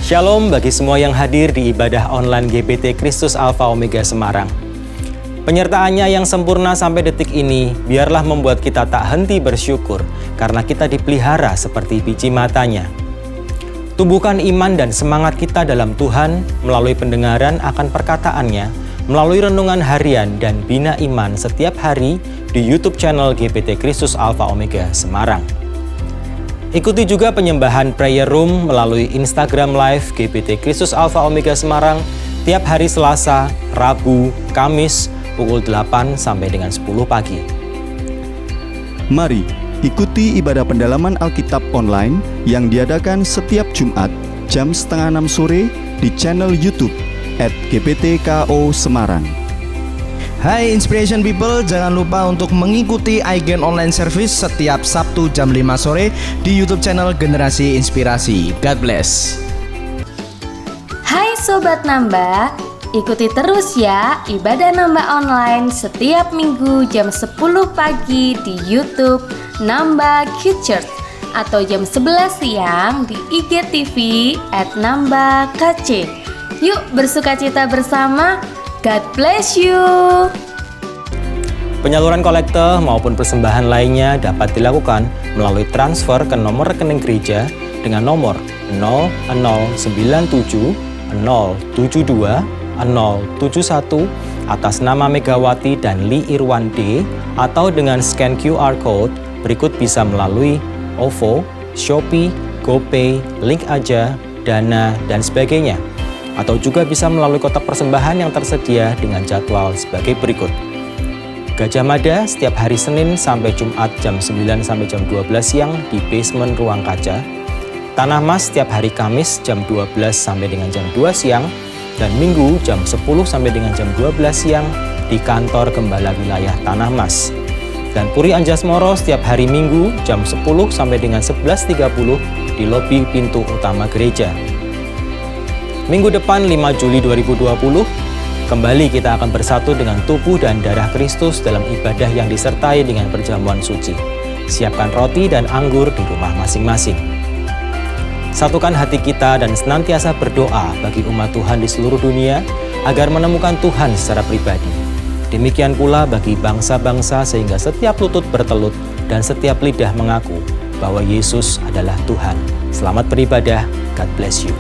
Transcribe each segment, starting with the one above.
Shalom bagi semua yang hadir di ibadah online GPT Kristus Alpha Omega Semarang. Penyertaannya yang sempurna sampai detik ini, biarlah membuat kita tak henti bersyukur karena kita dipelihara seperti biji matanya. Tumbuhkan iman dan semangat kita dalam Tuhan melalui pendengaran akan perkataannya, melalui renungan harian dan bina iman setiap hari di YouTube channel GPT Kristus Alpha Omega Semarang. Ikuti juga penyembahan Prayer Room melalui Instagram Live GPT Kristus Alpha Omega Semarang tiap hari Selasa, Rabu, Kamis pukul 8 sampai dengan 10 pagi. Mari ikuti ibadah pendalaman Alkitab online yang diadakan setiap Jumat jam 5:30 sore di channel YouTube @GPTKO Semarang. Hai Inspiration People, jangan lupa untuk mengikuti iGen Online Service setiap Sabtu jam 5 sore di YouTube channel Generasi Inspirasi. God bless. Hai Sobat Nambah, ikuti terus ya ibadah Nambah online setiap minggu jam 10 pagi di YouTube Nambah Kids Church atau jam 11 siang di IGTV @nambah-kc. Yuk bersukacita bersama. God bless you. Penyaluran kolekte maupun persembahan lainnya dapat dilakukan melalui transfer ke nomor rekening gereja dengan nomor 0097 072 071 atas nama Megawati dan Li Irwan D atau dengan scan QR Code berikut bisa melalui OVO, Shopee, GoPay, Link Aja, Dana, dan sebagainya. Atau juga bisa melalui kotak persembahan yang tersedia dengan jadwal sebagai berikut. Gajah Mada setiap hari Senin sampai Jumat jam 9 sampai jam 12 siang di basement Ruang Kaca. Tanah Mas setiap hari Kamis jam 12 sampai dengan jam 2 siang dan Minggu jam 10 sampai dengan jam 12 siang di kantor Gembala Wilayah Tanah Mas. Dan Puri Anjasmoro setiap hari Minggu jam 10 sampai dengan 11.30 di lobi pintu utama gereja. Minggu depan 5 Juli 2020, kembali kita akan bersatu dengan tubuh dan darah Kristus dalam ibadah yang disertai dengan perjamuan suci. Siapkan roti dan anggur di rumah masing-masing. Satukan hati kita dan senantiasa berdoa bagi umat Tuhan di seluruh dunia agar menemukan Tuhan secara pribadi. Demikian pula bagi bangsa-bangsa sehingga setiap lutut bertelut dan setiap lidah mengaku bahwa Yesus adalah Tuhan. Selamat beribadah. God bless you.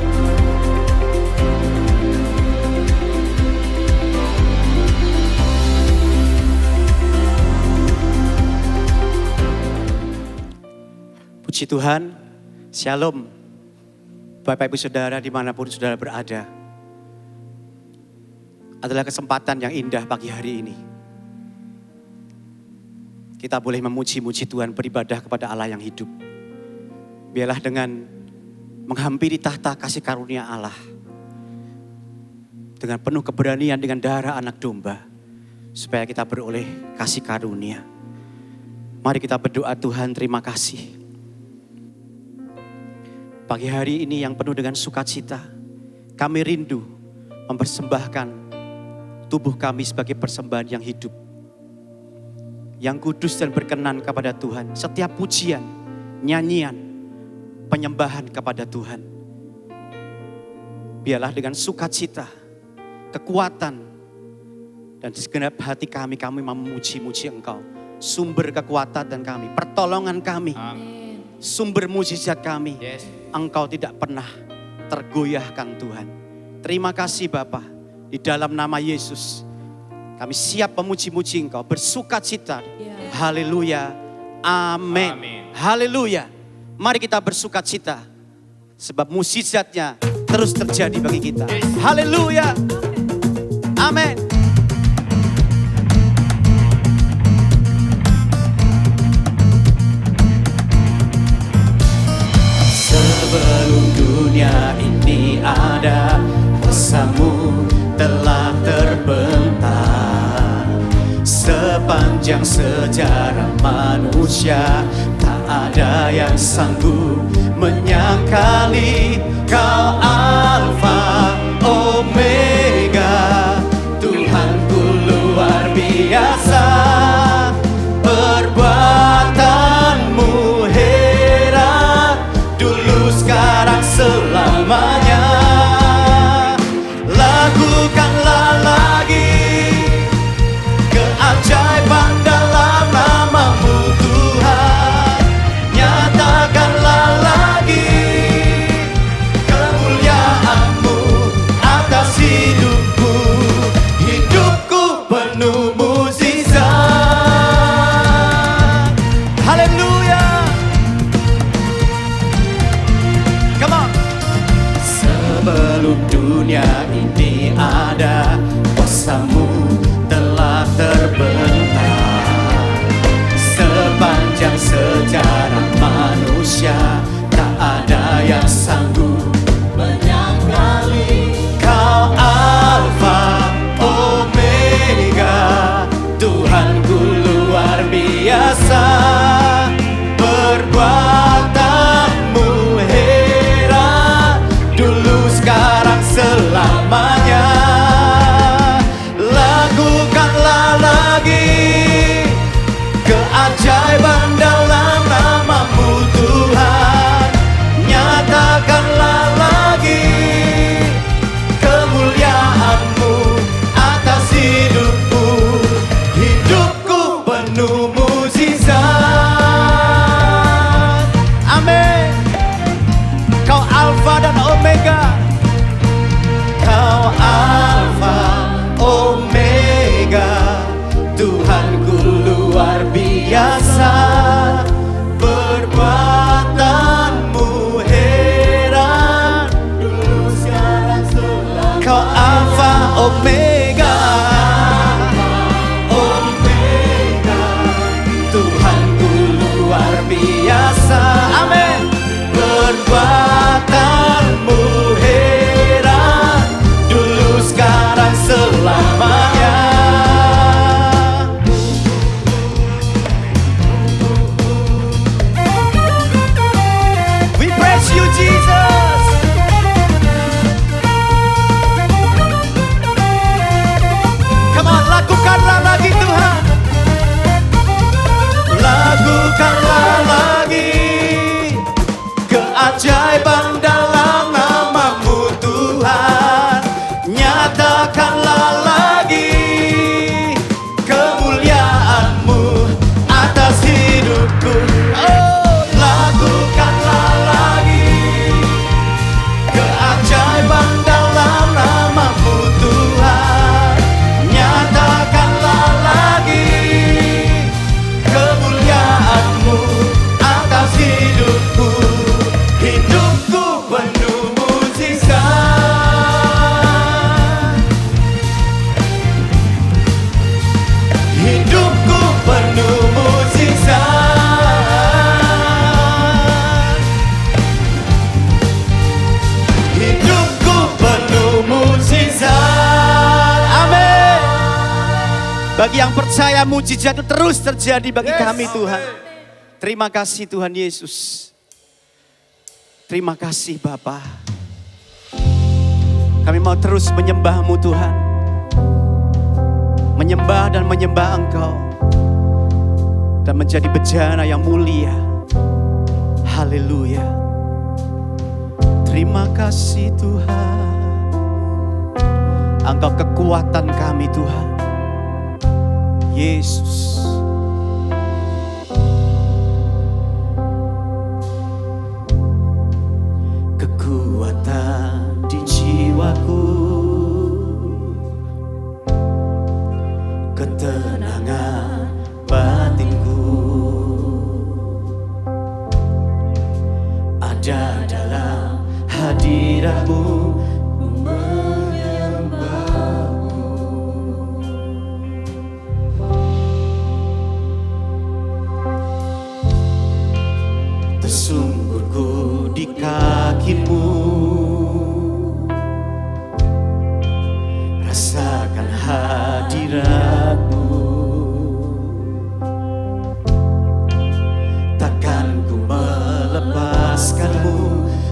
Puji Tuhan, Shalom Bapak Ibu Saudara dimanapun Saudara berada. Adalah kesempatan yang indah pagi hari ini. Kita boleh memuji-muji Tuhan, beribadah kepada Allah yang hidup. Biarlah dengan menghampiri tahta kasih karunia Allah, dengan penuh keberanian dengan darah anak domba, supaya kita beroleh kasih karunia. Mari kita berdoa, Tuhan terima kasih. Pagi hari ini yang penuh dengan sukacita, kami rindu mempersembahkan tubuh kami sebagai persembahan yang hidup, yang kudus dan berkenan kepada Tuhan. Setiap pujian, nyanyian, penyembahan kepada Tuhan. Biarlah dengan sukacita, kekuatan, dan di segenap hati kami memuji-muji Engkau. Sumber kekuatan dan kami, pertolongan kami. Amin. Sumber mujizat kami. Yes. Engkau tidak pernah tergoyahkan Tuhan. Terima kasih Bapa. Di dalam nama Yesus kami siap memuji-muji Engkau, bersukacita. Haleluya. Amin. Haleluya. Mari kita bersukacita sebab mujizatnya terus terjadi bagi kita. Haleluya. Amin. Sebelum dunia ini ada, pesanmu telah terbentang. Sepanjang sejarah manusia, tak ada yang sanggup menyangkali Kau Alfa Omega. Tuhanku luar biasa, perbuatanmu heran, dulu sekarang selamanya. dunia ini ada, kuasa-Mu telah terbentang. Sepanjang sejarah manusia, tak ada yang sanggup menyangkali. Kau Alfa Omega, Tuhanku luar biasa. Perbuatanmu heran, dulu sekarang selamanya. Lakukanlah lagi keajaiban dalam nama-Mu Tuhan. Nyatakanlah lagi kemuliaan-Mu atas hidupku. Hidupku penuh mukjizat. Amin. Kau Alfa dan Omega. Kau Alfa Omega, Tuhanku luar biasa. Perbuatanmu heran, dulu sekarang selamanya. Kau Alfa Omega, Omega, Tuhanku luar biasa. Amin. Perbuatanmu heran, dulu sekarang selamanya. We praise you, Jesus. Come on, lakukanlah lagi Tuhan. Lakukanlah lagi keajaiban dalam nama-Mu Tuhan. Nyatakanlah lagi kemuliaan-Mu atas hidupku. Oh, lakukanlah lagi keajaiban dalam nama-Mu Tuhan. Nyatakanlah lagi kemuliaan-Mu atas hidupku. Hidupku penuh mukjizat. Hidupku penuh mukjizat. Hidupku penuh mukjizat. Amin. Bagi yang percaya, mukjizat itu terus terjadi bagi kami Tuhan. Terima kasih Tuhan Yesus. Terima kasih Bapa. Kami mau terus menyembah-Mu Tuhan. Menyembah dan menyembah Engkau. Dan menjadi bejana yang mulia. Haleluya. Terima kasih Tuhan. Engkau kekuatan kami Tuhan. Yesus. Kekuatan di jiwaku, ketenangan batinku, ada dalam hadirat-Mu. Tersungkurku di kaki-Mu, rasakan hadirat-Mu. Takkan ku melepaskan-Mu,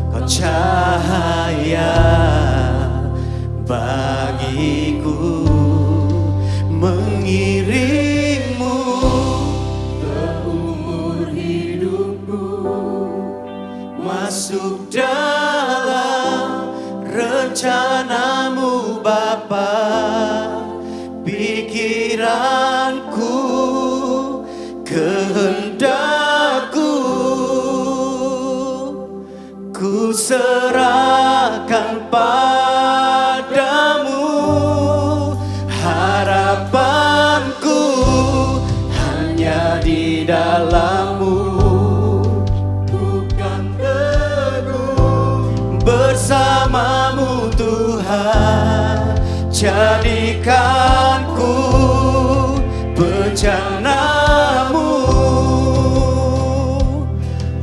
Kau cahaya bagiku. Mengiring-Mu seumur hidupku, masuk dalam rencana-Mu Bapa. Pikiranku, kehendakku, ku serahkan padamu. Harapanku hanya di dalam-Mu. Bukan teguh bersama-Mu Tuhan. jadikanku bejanamu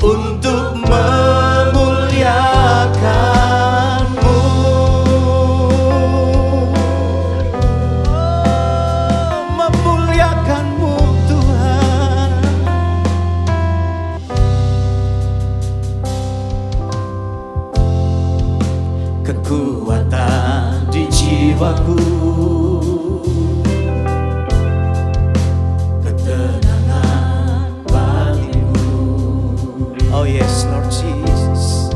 untuk memuliakanmu. Memuliakanmu Tuhan. Kekuatan di jiwaku, ketenangan batinku. Oh yes Lord Jesus,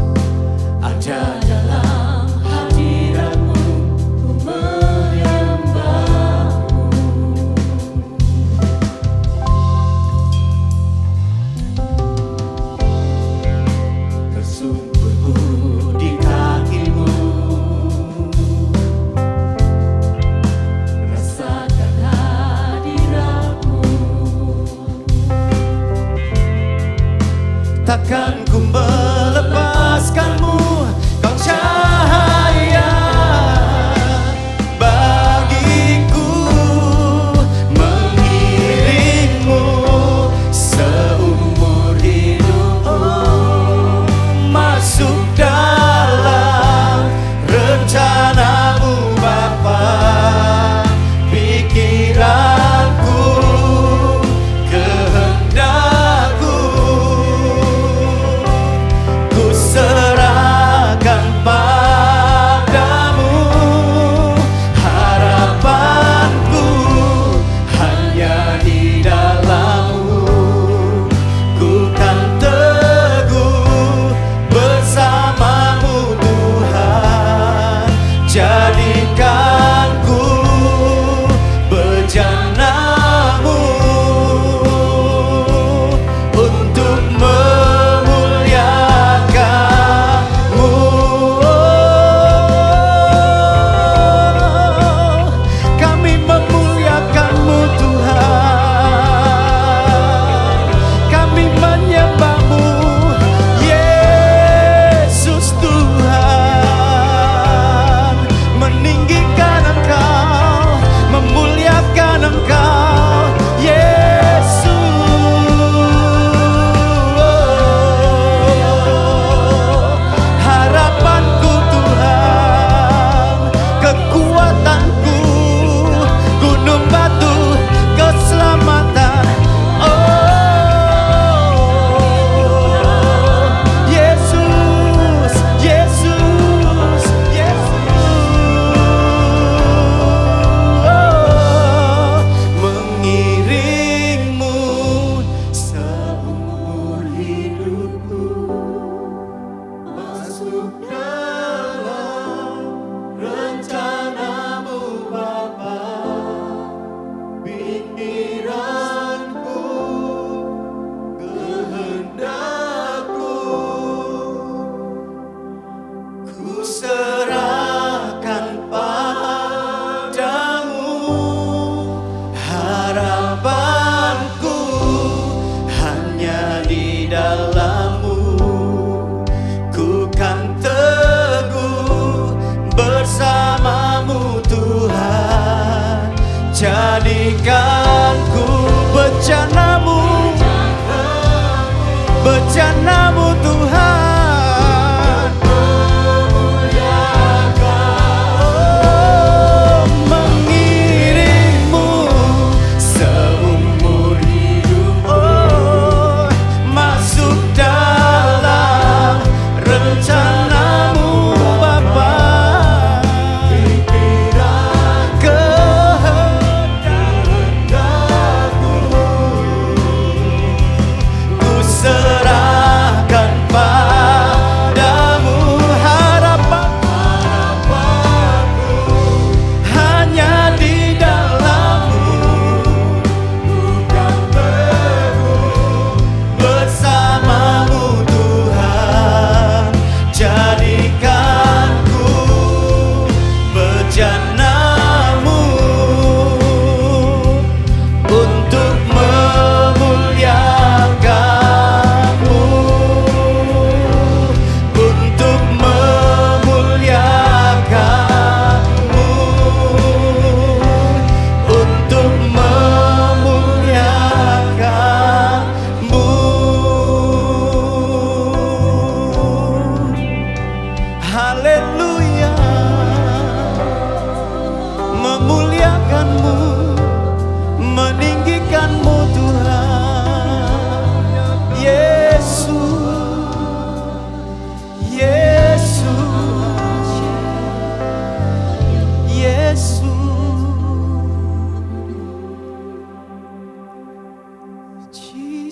ada dalam hadiratmu, ku menyembahmu. Tersungkurku di kakimu, rasakan hadiratmu. Takkan ku melepaskanmu, kau cahaya bagiku, mengiringmu seumur hidupku, masuk dalam rencanamu Bapa. Pikiranku, kehendakku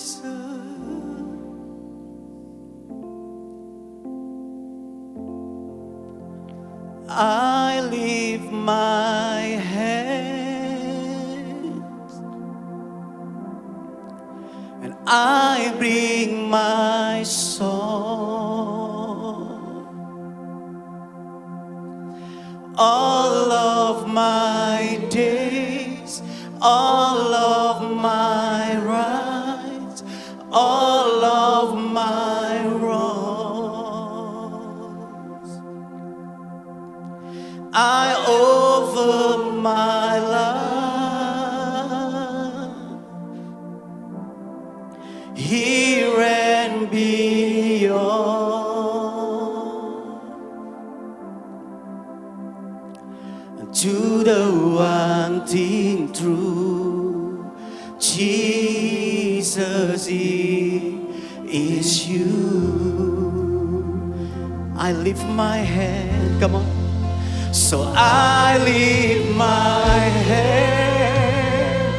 I lift my hands and I bring my song. All of my days, all of my rights, all of my wrongs, I offer my life here and beyond. To the one thing true, Jesus, it is you. I lift my hand, come on. So I lift my hand.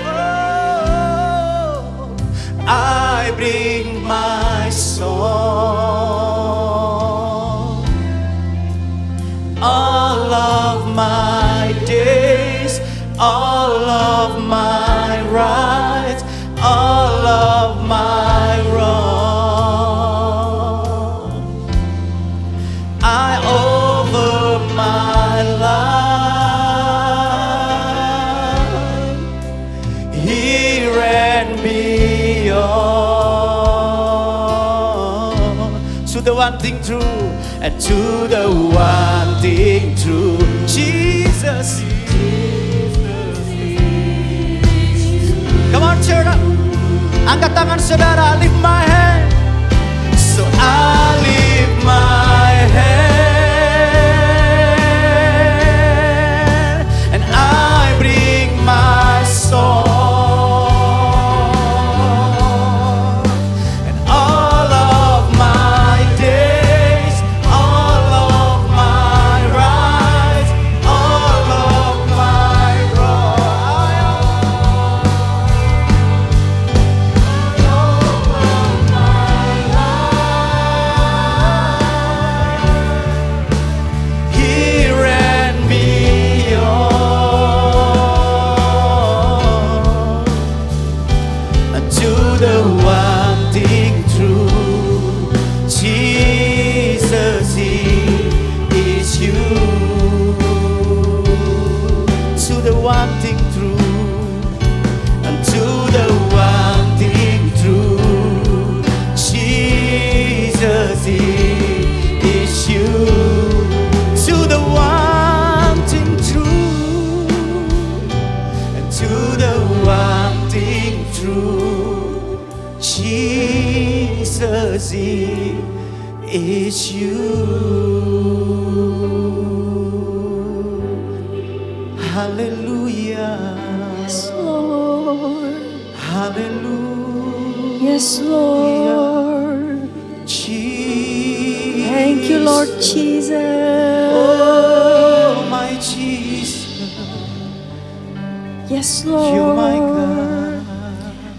Oh, I bring my song. All of my days, all of my rights, all of my wrongs, I offer my life here and beyond. To the one thing true, and to the one thing true, Jesus. Come on, cheer up. Angkat tangan saudara, lift my hand. So I lift my hand and I bring my song. And all of my days, all of my rights, all of my here and beyond. And to the one thing true, Jesus, it is you. To the one thing true, and to the one thing true, Jesus, it is you. To the one thing true, and to the one thing true, Jesus, it is you. Hallelujah. Yes, Lord. Hallelujah. Yes, Lord. Jesus. Thank you, Lord Jesus. Oh, my Jesus. Yes, You're my Lord. God.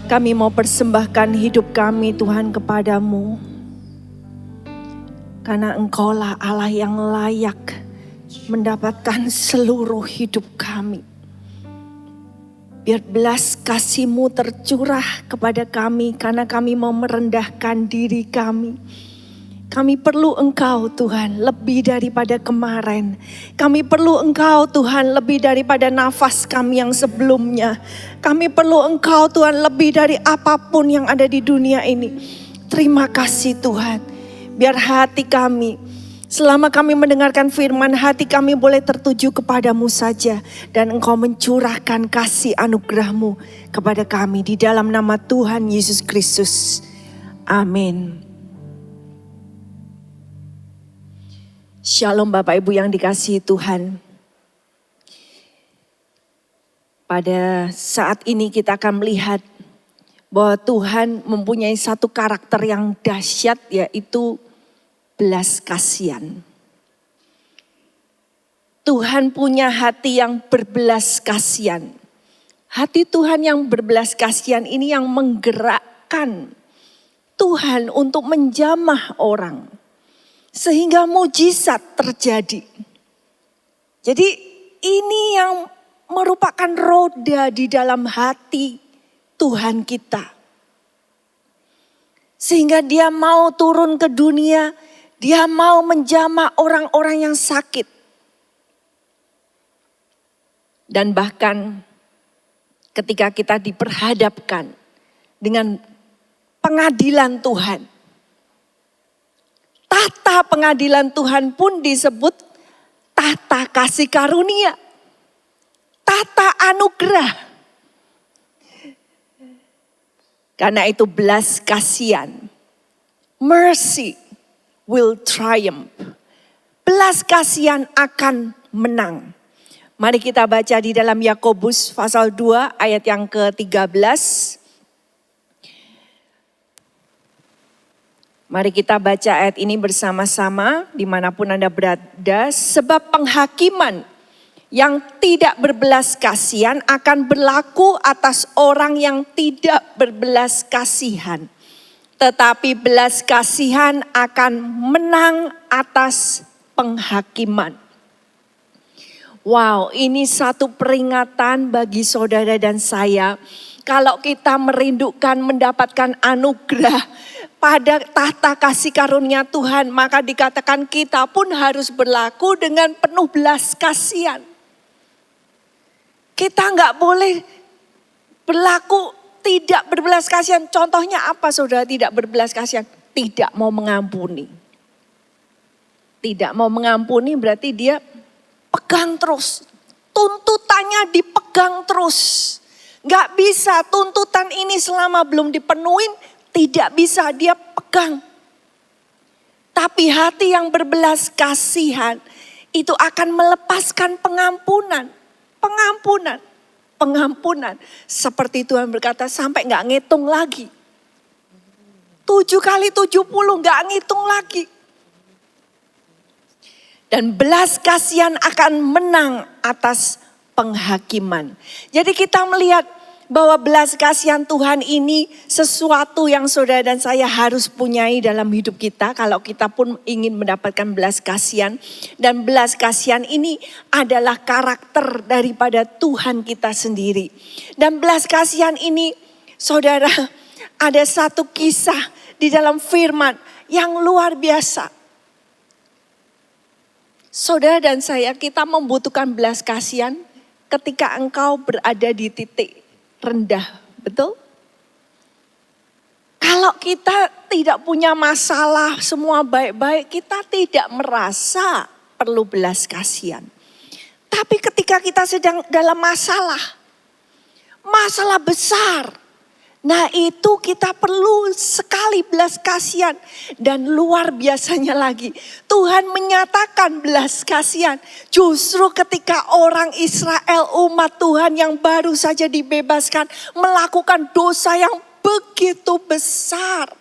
Kami mau persembahkan hidup kami, Tuhan, kepadamu. Karena Engkaulah Allah yang layak mendapatkan seluruh hidup kami. Biar belas kasih-Mu tercurah kepada kami karena kami mau merendahkan diri kami. Kami perlu Engkau, Tuhan, lebih daripada kemarin. Kami perlu Engkau, Tuhan, lebih daripada nafas kami yang sebelumnya. Kami perlu Engkau, Tuhan, lebih dari apapun yang ada di dunia ini. Terima kasih, Tuhan. Biar hati kami, selama kami mendengarkan firman, hati kami boleh tertuju kepadamu saja. Dan Engkau mencurahkan kasih anugerah-Mu kepada kami. Di dalam nama Tuhan Yesus Kristus. Amin. Shalom Bapak Ibu yang dikasihi Tuhan. Pada saat ini kita akan melihat bahwa Tuhan mempunyai satu karakter yang dahsyat, yaitu belas kasihan. Tuhan punya hati yang berbelas kasihan. Hati Tuhan yang berbelas kasihan ini yang menggerak menggerakkan Tuhan untuk menjamah orang. Sehingga mujizat terjadi. Jadi ini yang merupakan roda di dalam hati Tuhan kita. Sehingga dia mau turun ke dunia, dia mau menjamah orang-orang yang sakit. Dan bahkan ketika kita diperhadapkan dengan pengadilan Tuhan. Tata pengadilan Tuhan pun disebut tata kasih karunia. Tata anugerah. Karena itu belas kasihan. Mercy will triumph. Belas kasihan akan menang. Mari kita baca di dalam Yakobus pasal 2 ayat yang ke-13. Mari kita baca ayat ini bersama-sama dimanapun Anda berada. Sebab penghakiman yang tidak berbelas kasihan akan berlaku atas orang yang tidak berbelas kasihan. Tetapi belas kasihan akan menang atas penghakiman. Wow, ini satu peringatan bagi saudara dan saya. Kalau kita merindukan mendapatkan anugerah pada tahta kasih karunia Tuhan, maka dikatakan kita pun harus berlaku dengan penuh belas kasihan. Kita nggak boleh berlaku tidak berbelas kasihan. Contohnya apa saudara tidak berbelas kasihan? Tidak mau mengampuni. Tidak mau mengampuni berarti dia pegang terus. Tuntutannya dipegang terus. Gak bisa tuntutan ini selama belum dipenuhin, tidak bisa dia pegang. Tapi hati yang berbelas kasihan itu akan melepaskan pengampunan. Pengampunan. Pengampunan. Seperti Tuhan berkata sampai gak ngitung lagi. 7 kali 70 gak ngitung lagi. Dan belas kasihan akan menang atas penghakiman. Jadi kita melihat bahwa belas kasihan Tuhan ini sesuatu yang saudara dan saya harus punyai dalam hidup kita. Kalau kita pun ingin mendapatkan belas kasihan. Dan belas kasihan ini adalah karakter daripada Tuhan kita sendiri. Dan belas kasihan ini saudara ada satu kisah di dalam firman yang luar biasa. Saudara dan saya kita membutuhkan belas kasihan ketika engkau berada di titik rendah, betul? Kalau kita tidak punya masalah, semua baik-baik, kita tidak merasa perlu belas kasihan. Tapi ketika kita sedang dalam masalah besar, nah itu kita perlu sekali belas kasihan. Dan luar biasanya lagi, Tuhan menyatakan belas kasihan. Justru ketika orang Israel umat Tuhan yang baru saja dibebaskan melakukan dosa yang begitu besar.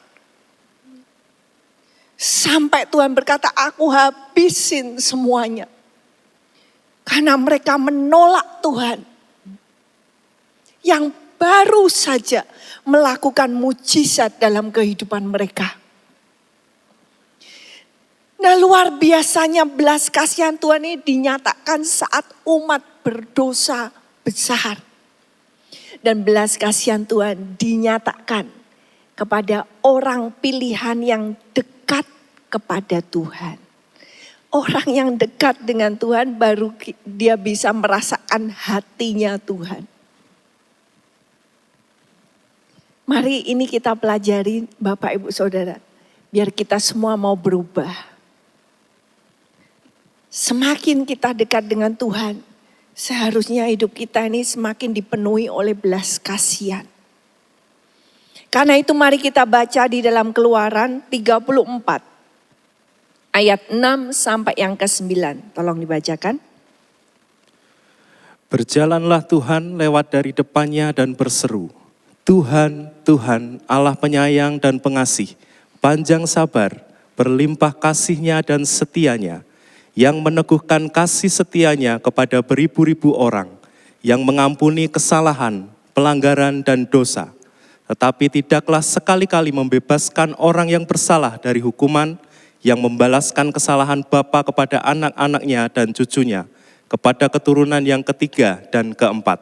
Sampai Tuhan berkata, aku habisin semuanya. Karena mereka menolak Tuhan. Yang baru saja melakukan mujizat dalam kehidupan mereka. Nah luar biasanya belas kasihan Tuhan ini dinyatakan saat umat berdosa besar. Dan belas kasihan Tuhan dinyatakan kepada orang pilihan yang dekat kepada Tuhan. Orang yang dekat dengan Tuhan baru dia bisa merasakan hatinya Tuhan. Mari ini kita pelajari Bapak Ibu Saudara. Biar kita semua mau berubah. Semakin kita dekat dengan Tuhan. Seharusnya hidup kita ini semakin dipenuhi oleh belas kasihan. Karena itu mari kita baca di dalam Keluaran 34. Ayat 6 sampai yang ke-9. Tolong dibacakan. Berjalanlah Tuhan lewat dari depannya dan berseru. Tuhan, Tuhan, Allah penyayang dan pengasih, panjang sabar, berlimpah kasih-Nya dan setia-Nya, yang meneguhkan kasih setia-Nya kepada beribu-ribu orang, yang mengampuni kesalahan, pelanggaran dan dosa, Tetapi tidaklah sekali-kali membebaskan orang yang bersalah dari hukuman, yang membalaskan kesalahan bapa kepada anak-anaknya dan cucunya, kepada keturunan yang ketiga dan keempat.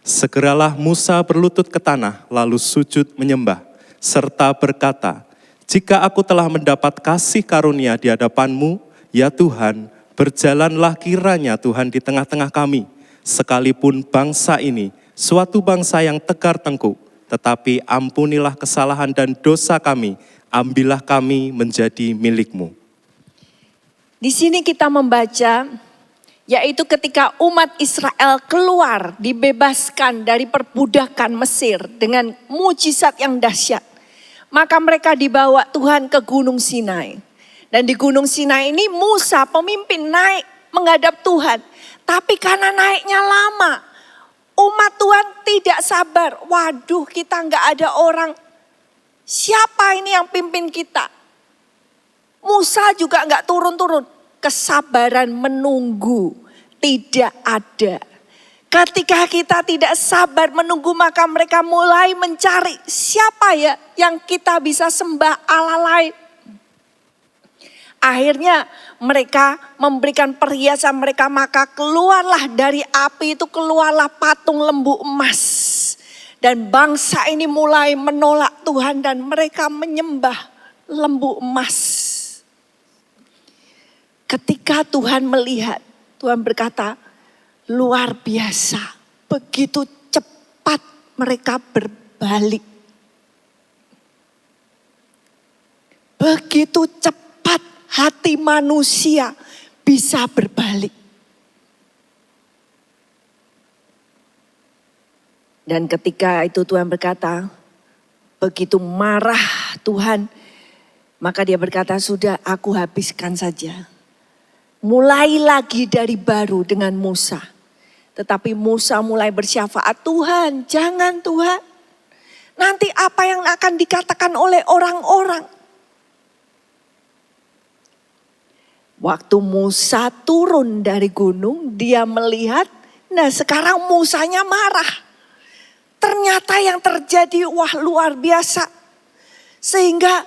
Segeralah Musa berlutut ke tanah, lalu sujud menyembah, serta berkata, "Jika aku telah mendapat kasih karunia di hadapan-Mu, ya Tuhan, berjalanlah kiranya Tuhan di tengah-tengah kami, sekalipun bangsa ini suatu bangsa yang tegar tengkuk, tetapi ampunilah kesalahan dan dosa kami, ambillah kami menjadi milik-Mu." Di sini kita membaca, yaitu ketika umat Israel keluar, dibebaskan dari perbudakan Mesir dengan mujizat yang dahsyat. Maka mereka dibawa Tuhan ke Gunung Sinai. Dan di Gunung Sinai ini Musa pemimpin naik menghadap Tuhan. Tapi karena naiknya lama, umat Tuhan tidak sabar. Waduh, kita nggak ada orang. Siapa ini yang pimpin kita? Musa juga nggak turun-turun. Kesabaran menunggu tidak ada. Ketika kita tidak sabar menunggu, maka mereka mulai mencari siapa ya yang kita bisa sembah Allah lain. Akhirnya mereka memberikan perhiasan mereka, maka keluarlah dari api itu, keluarlah patung lembu emas. Dan bangsa ini mulai menolak Tuhan dan mereka menyembah lembu emas. Ketika Tuhan melihat, Tuhan berkata, luar biasa, begitu cepat mereka berbalik. Begitu cepat hati manusia bisa berbalik. Dan ketika itu Tuhan berkata, begitu marah Tuhan, maka dia berkata, sudah aku habiskan saja. Mulai lagi dari baru dengan Musa. Tetapi Musa mulai bersyafaat, Tuhan, jangan Tuhan. Nanti apa yang akan dikatakan oleh orang-orang? Waktu Musa turun dari gunung, dia melihat, nah sekarang Musanya marah. Ternyata yang terjadi, wah luar biasa. Sehingga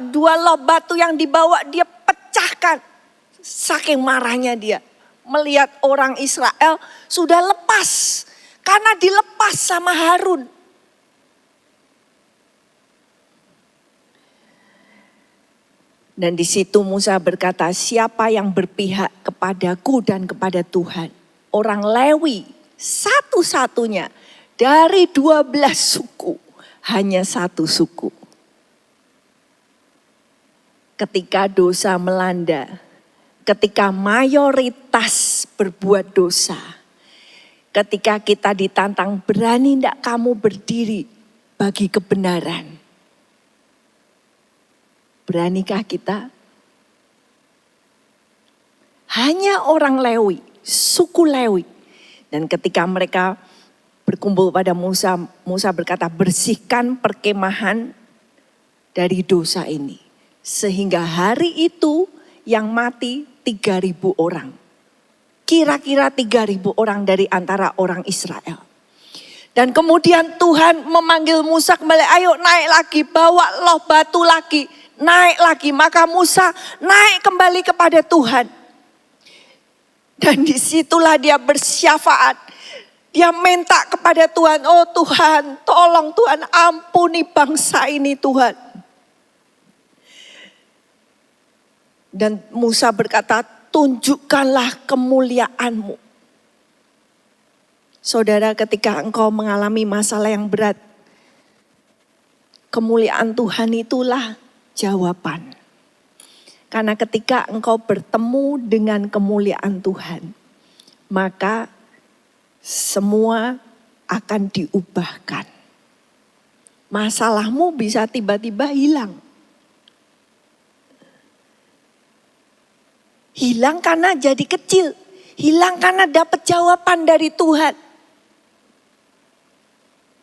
dua loh batu yang dibawa dia pecahkan. Saking marahnya dia. Melihat orang Israel sudah lepas. Karena dilepas sama Harun. Dan di situ Musa berkata, siapa yang berpihak kepadaku dan kepada Tuhan. Orang Lewi satu-satunya dari 12 suku. Hanya satu suku. Ketika dosa melanda, ketika mayoritas berbuat dosa, ketika kita ditantang, berani tidak kamu berdiri bagi kebenaran? Beranikah kita? Hanya orang Lewi, suku Lewi. Dan ketika mereka berkumpul pada Musa, Musa berkata, bersihkan perkemahan dari dosa ini. Sehingga hari itu yang mati 3.000 orang. Kira-kira 3.000 orang dari antara orang Israel. Dan kemudian Tuhan memanggil Musa kembali, ayo naik lagi, bawa loh batu lagi. Naik lagi, maka Musa naik kembali kepada Tuhan. Dan disitulah dia bersyafaat. Dia minta kepada Tuhan, oh Tuhan, tolong Tuhan, ampuni bangsa ini Tuhan. Dan Musa berkata, tunjukkanlah kemuliaan-Mu. Saudara, ketika engkau mengalami masalah yang berat, kemuliaan Tuhan itulah jawaban. Karena ketika engkau bertemu dengan kemuliaan Tuhan, maka semua akan diubahkan. Masalahmu bisa tiba-tiba hilang. Hilang karena jadi kecil. Hilang karena dapat jawaban dari Tuhan.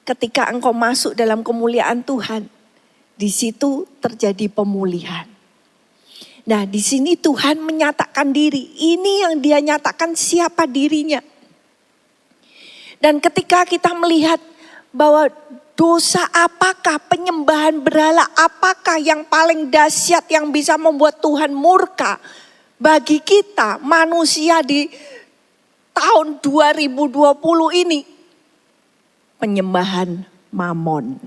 Ketika engkau masuk dalam kemuliaan Tuhan, di situ terjadi pemulihan. Nah, di sini Tuhan menyatakan diri. Ini yang dia nyatakan siapa dirinya. Dan ketika kita melihat bahwa dosa apakah, penyembahan berhala apakah yang paling dahsyat yang bisa membuat Tuhan murka bagi kita manusia di tahun 2020 ini? Penyembahan Mamon.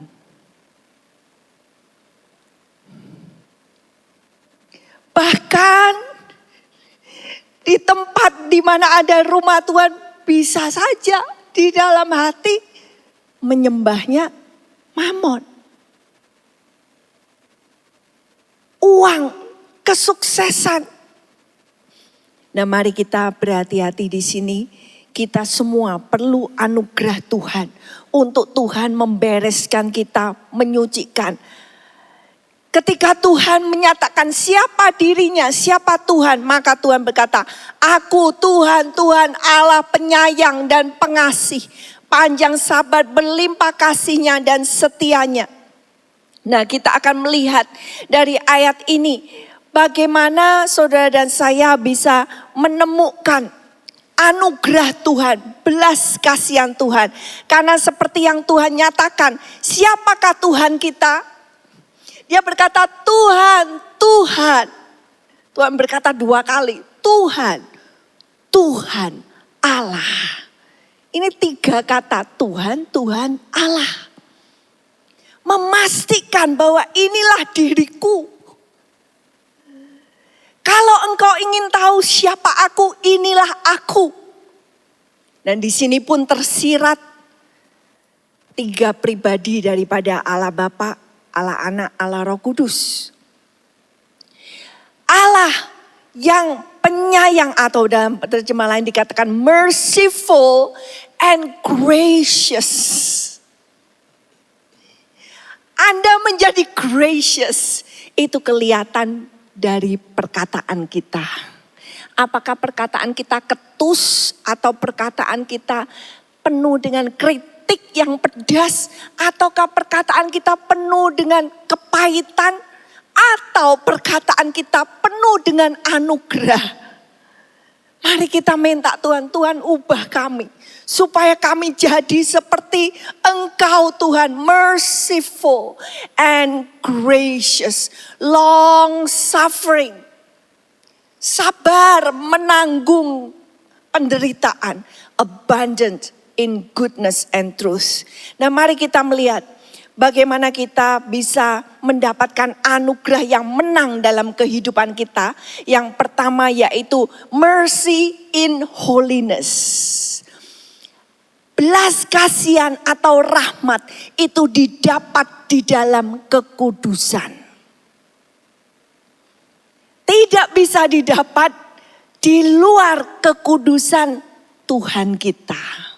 Bahkan di tempat di mana ada rumah Tuhan, bisa saja di dalam hati menyembahnya Mamon. Uang, kesuksesan. Nah, mari kita berhati-hati di sini. Kita semua perlu anugerah Tuhan untuk Tuhan membereskan kita, menyucikan. Ketika Tuhan menyatakan siapa dirinya, siapa Tuhan, maka Tuhan berkata, "Aku Tuhan, Tuhan Allah penyayang dan pengasih, panjang sabar, berlimpah kasihnya dan setianya." Nah, kita akan melihat dari ayat ini bagaimana saudara dan saya bisa menemukan anugerah Tuhan, belas kasihan Tuhan. Karena seperti yang Tuhan nyatakan, siapakah Tuhan kita? Dia berkata Tuhan, Tuhan. Tuhan berkata 2 kali, Tuhan, Tuhan Allah. Ini 3 kata, Tuhan, Tuhan, Allah. Memastikan bahwa inilah diriku. Kalau engkau ingin tahu siapa aku, inilah aku. Dan di sini pun tersirat 3 pribadi daripada Allah Bapa, Allah Anak, Allah Roh Kudus. Allah yang penyayang atau dalam terjemah lain dikatakan merciful and gracious. Anda menjadi gracious, itu kelihatan dari perkataan kita. Apakah perkataan kita ketus atau perkataan kita penuh dengan kritik yang pedas, ataukah perkataan kita penuh dengan kepahitan, atau perkataan kita penuh dengan anugerah. Mari kita minta Tuhan, Tuhan ubah kami supaya kami jadi seperti Engkau Tuhan, merciful and gracious, long suffering, sabar menanggung penderitaan, abundant in goodness and truth. Nah, mari kita melihat bagaimana kita bisa mendapatkan anugerah yang menang dalam kehidupan kita. Yang pertama yaitu mercy in holiness. Belas kasihan atau rahmat itu didapat di dalam kekudusan. Tidak bisa didapat di luar kekudusan Tuhan kita.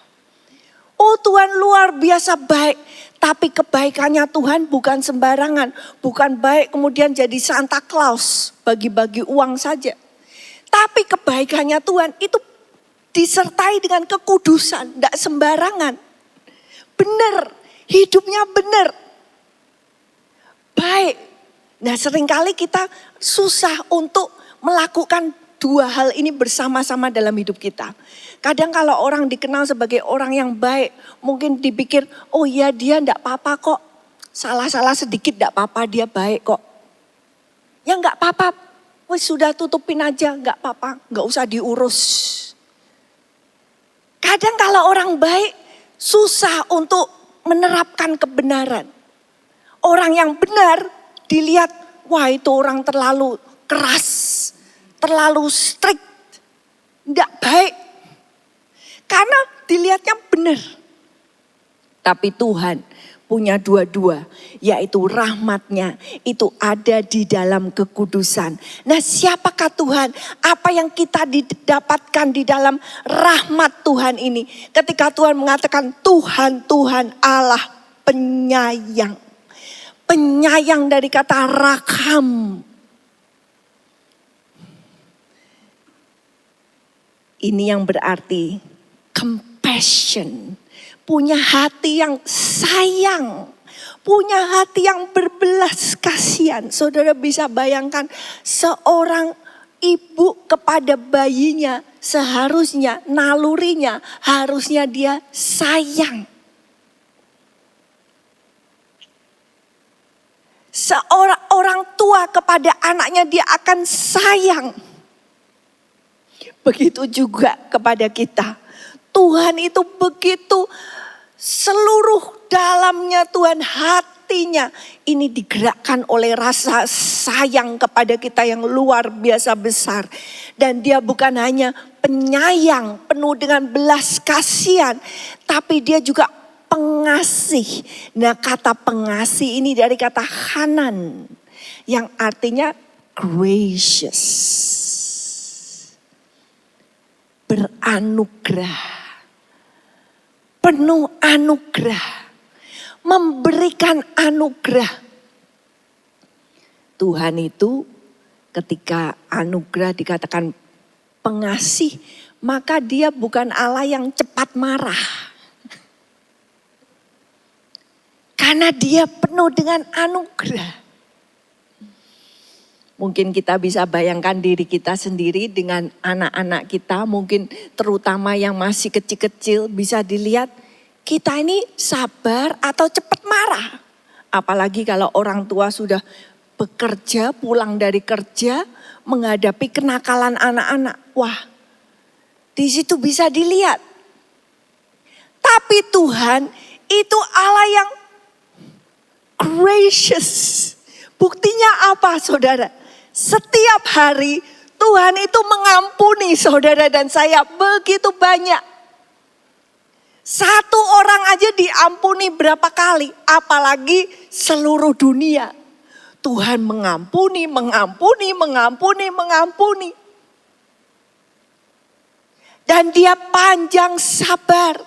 Oh, Tuhan luar biasa baik. Tapi kebaikannya Tuhan bukan sembarangan. Bukan baik kemudian jadi Santa Claus, bagi-bagi uang saja. Tapi kebaikannya Tuhan itu disertai dengan kekudusan, tidak sembarangan. Benar, hidupnya benar. Baik. Nah, seringkali kita susah untuk melakukan 2 hal ini bersama-sama dalam hidup kita. Kadang kalau orang dikenal sebagai orang yang baik, mungkin dipikir, oh ya dia enggak apa-apa kok. Salah-salah sedikit enggak apa-apa, dia baik kok. Ya enggak apa-apa, wis sudah tutupin aja, enggak apa-apa, enggak usah diurus. Kadang kalau orang baik, susah untuk menerapkan kebenaran. Orang yang benar dilihat, wah itu orang terlalu keras, terlalu strict, enggak baik. Karena dilihatnya benar. Tapi Tuhan punya 2-2, yaitu rahmatnya itu ada di dalam kekudusan. Nah, siapakah Tuhan? Apa yang kita didapatkan di dalam rahmat Tuhan ini? Ketika Tuhan mengatakan Tuhan, Tuhan Allah penyayang. Penyayang dari kata rakam. Ini yang berarti compassion, punya hati yang sayang, punya hati yang berbelas kasihan. Saudara bisa bayangkan seorang ibu kepada bayinya, seharusnya nalurinya, harusnya dia sayang. tua kepada anaknya dia akan sayang. Begitu juga kepada kita. Tuhan itu begitu seluruh dalamnya Tuhan, hatinya ini digerakkan oleh rasa sayang kepada kita yang luar biasa besar. Dan dia bukan hanya penyayang penuh dengan belas kasihan, tapi dia juga pengasih. Nah, kata pengasih ini dari kata hanan yang artinya gracious, beranugerah, penuh anugerah, memberikan anugerah. Tuhan itu ketika anugerah dikatakan pengasih, maka dia bukan Allah yang cepat marah. Karena dia penuh dengan anugerah. Mungkin kita bisa bayangkan diri kita sendiri dengan anak-anak kita, mungkin terutama yang masih kecil-kecil, bisa dilihat kita ini sabar atau cepat marah. Apalagi kalau orang tua sudah bekerja, pulang dari kerja, menghadapi kenakalan anak-anak. Wah, di situ bisa dilihat. Tapi Tuhan itu Allah yang gracious. Buktinya apa, saudara? Setiap hari Tuhan itu mengampuni saudara dan saya begitu banyak. Satu orang aja diampuni berapa kali, apalagi seluruh dunia. Tuhan mengampuni, mengampuni, mengampuni, mengampuni. Dan dia panjang sabar.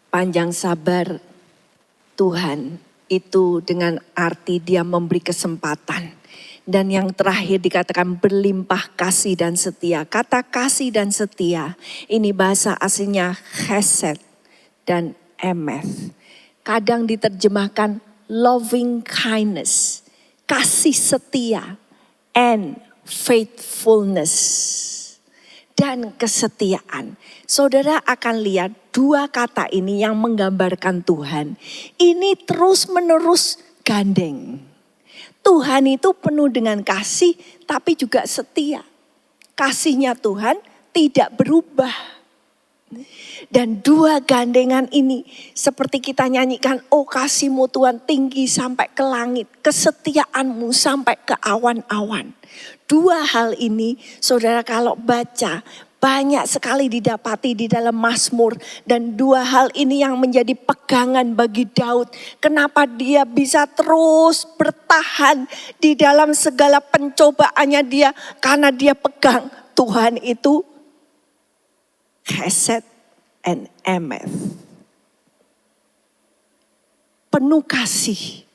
Panjang sabar Tuhan itu dengan arti dia memberi kesempatan. Dan yang terakhir dikatakan berlimpah kasih dan setia. Kata kasih dan setia ini bahasa aslinya chesed dan emeth. Kadang diterjemahkan loving kindness, kasih setia, and faithfulness, dan kesetiaan. Saudara akan lihat dua kata ini yang menggambarkan Tuhan. Ini terus menerus gandeng. Tuhan itu penuh dengan kasih tapi juga setia. Kasihnya Tuhan tidak berubah. Dan dua gandengan ini seperti kita nyanyikan, oh kasih-Mu Tuhan tinggi sampai ke langit, kesetiaan-Mu sampai ke awan-awan. Dua hal ini saudara kalau baca banyak sekali didapati di dalam Mazmur. Dan dua hal ini yang menjadi pegangan bagi Daud. Kenapa dia bisa terus bertahan di dalam segala pencobaannya dia. Karena dia pegang Tuhan itu chesed and emeth. Penuh kasih.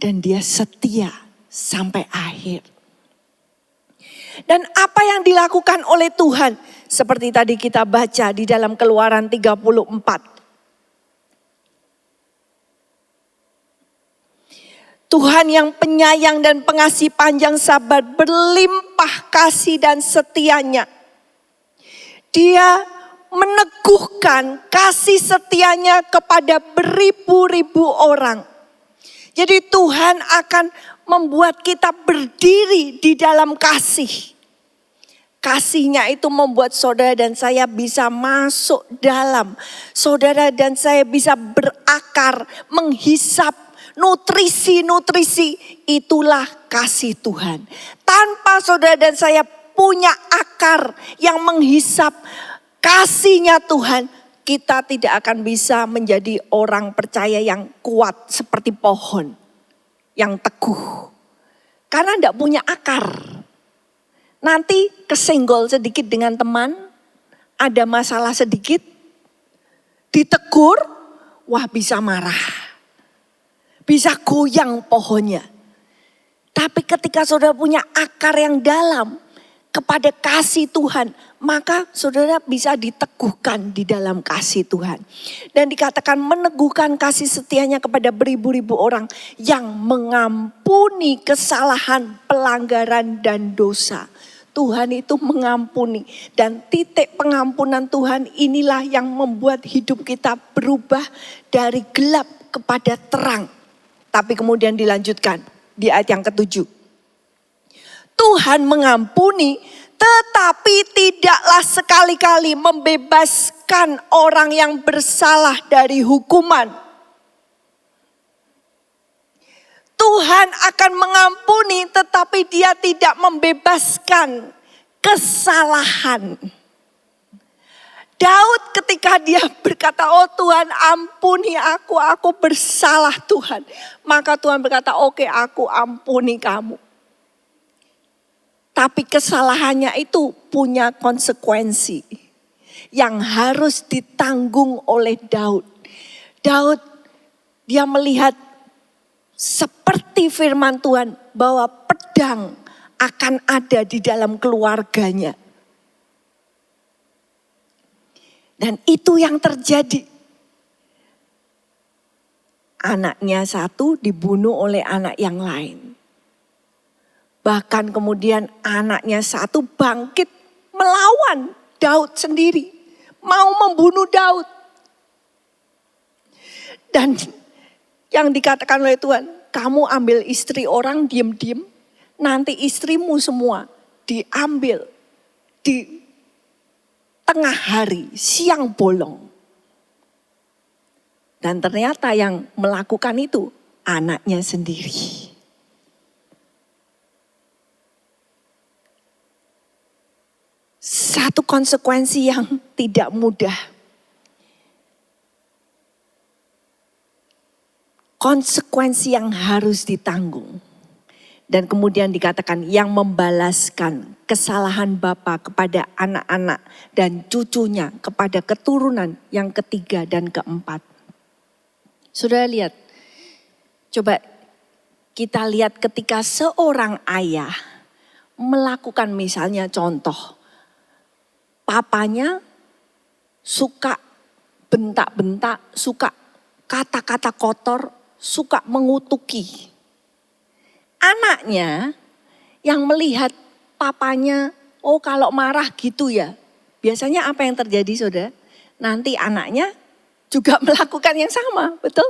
Dan dia setia sampai akhir. Dan apa yang dilakukan oleh Tuhan. Seperti tadi kita baca di dalam Keluaran 34. Tuhan yang penyayang dan pengasih panjang sabar, berlimpah kasih dan setianya. Dia meneguhkan kasih setianya kepada beribu-ribu orang. Jadi Tuhan akan membuat kita berdiri di dalam kasih. Kasihnya itu membuat saudara dan saya bisa masuk dalam. Saudara dan saya bisa berakar, menghisap nutrisi-nutrisi. Itulah kasih Tuhan. Tanpa saudara dan saya punya akar yang menghisap kasihnya Tuhan, kita tidak akan bisa menjadi orang percaya yang kuat seperti pohon yang teguh. Karena tidak punya akar. Nanti kesenggol sedikit dengan teman, ada masalah sedikit, ditegur, wah bisa marah. Bisa goyang pohonnya. Tapi ketika saudara punya akar yang dalam kepada kasih Tuhan, maka saudara bisa diteguhkan di dalam kasih Tuhan. Dan dikatakan meneguhkan kasih setianya kepada beribu-ribu orang yang mengampuni kesalahan, pelanggaran dan dosa. Tuhan itu mengampuni. Dan titik pengampunan Tuhan inilah yang membuat hidup kita berubah dari gelap kepada terang. Tapi kemudian dilanjutkan di ayat yang ke-7. Tuhan mengampuni tetapi tidaklah sekali-kali membebaskan orang yang bersalah dari hukuman. Tuhan akan mengampuni tetapi dia tidak membebaskan kesalahan. Daud ketika dia berkata, oh Tuhan ampuni aku bersalah Tuhan. Maka Tuhan berkata, oke, aku ampuni kamu. Tapi kesalahannya itu punya konsekuensi yang harus ditanggung oleh Daud. Daud dia melihat seperti firman Tuhan bahwa pedang akan ada di dalam keluarganya. Dan itu yang terjadi. Anaknya satu dibunuh oleh anak yang lain. Bahkan kemudian anaknya satu bangkit melawan Daud sendiri. Mau membunuh Daud. Dan yang dikatakan oleh Tuhan, kamu ambil istri orang diem-diem, nanti istrimu semua diambil di tengah hari, siang bolong. Dan ternyata yang melakukan itu anaknya sendiri. Satu konsekuensi yang tidak mudah. Konsekuensi yang harus ditanggung. Dan kemudian dikatakan yang membalaskan kesalahan bapa kepada anak-anak dan cucunya kepada keturunan yang ketiga dan keempat. Sudah lihat, coba kita lihat ketika seorang ayah melakukan misalnya contoh. Papanya suka bentak-bentak, suka kata-kata kotor, suka mengutuki. Anaknya yang melihat papanya, oh kalau marah gitu ya. Biasanya apa yang terjadi saudara? Nanti anaknya juga melakukan yang sama, betul?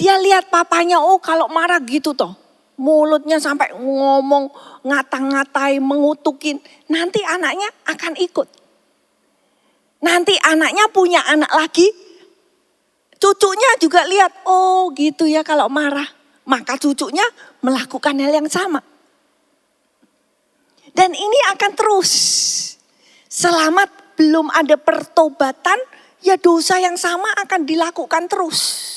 Dia lihat papanya, oh kalau marah gitu toh. Mulutnya sampai ngomong, ngata-ngatai, mengutukin. Nanti anaknya akan ikut. Nanti anaknya punya anak lagi. Cucunya juga lihat, oh gitu ya kalau marah. Maka cucunya melakukan hal yang sama. Dan ini akan terus. Selama belum ada pertobatan, ya dosa yang sama akan dilakukan terus.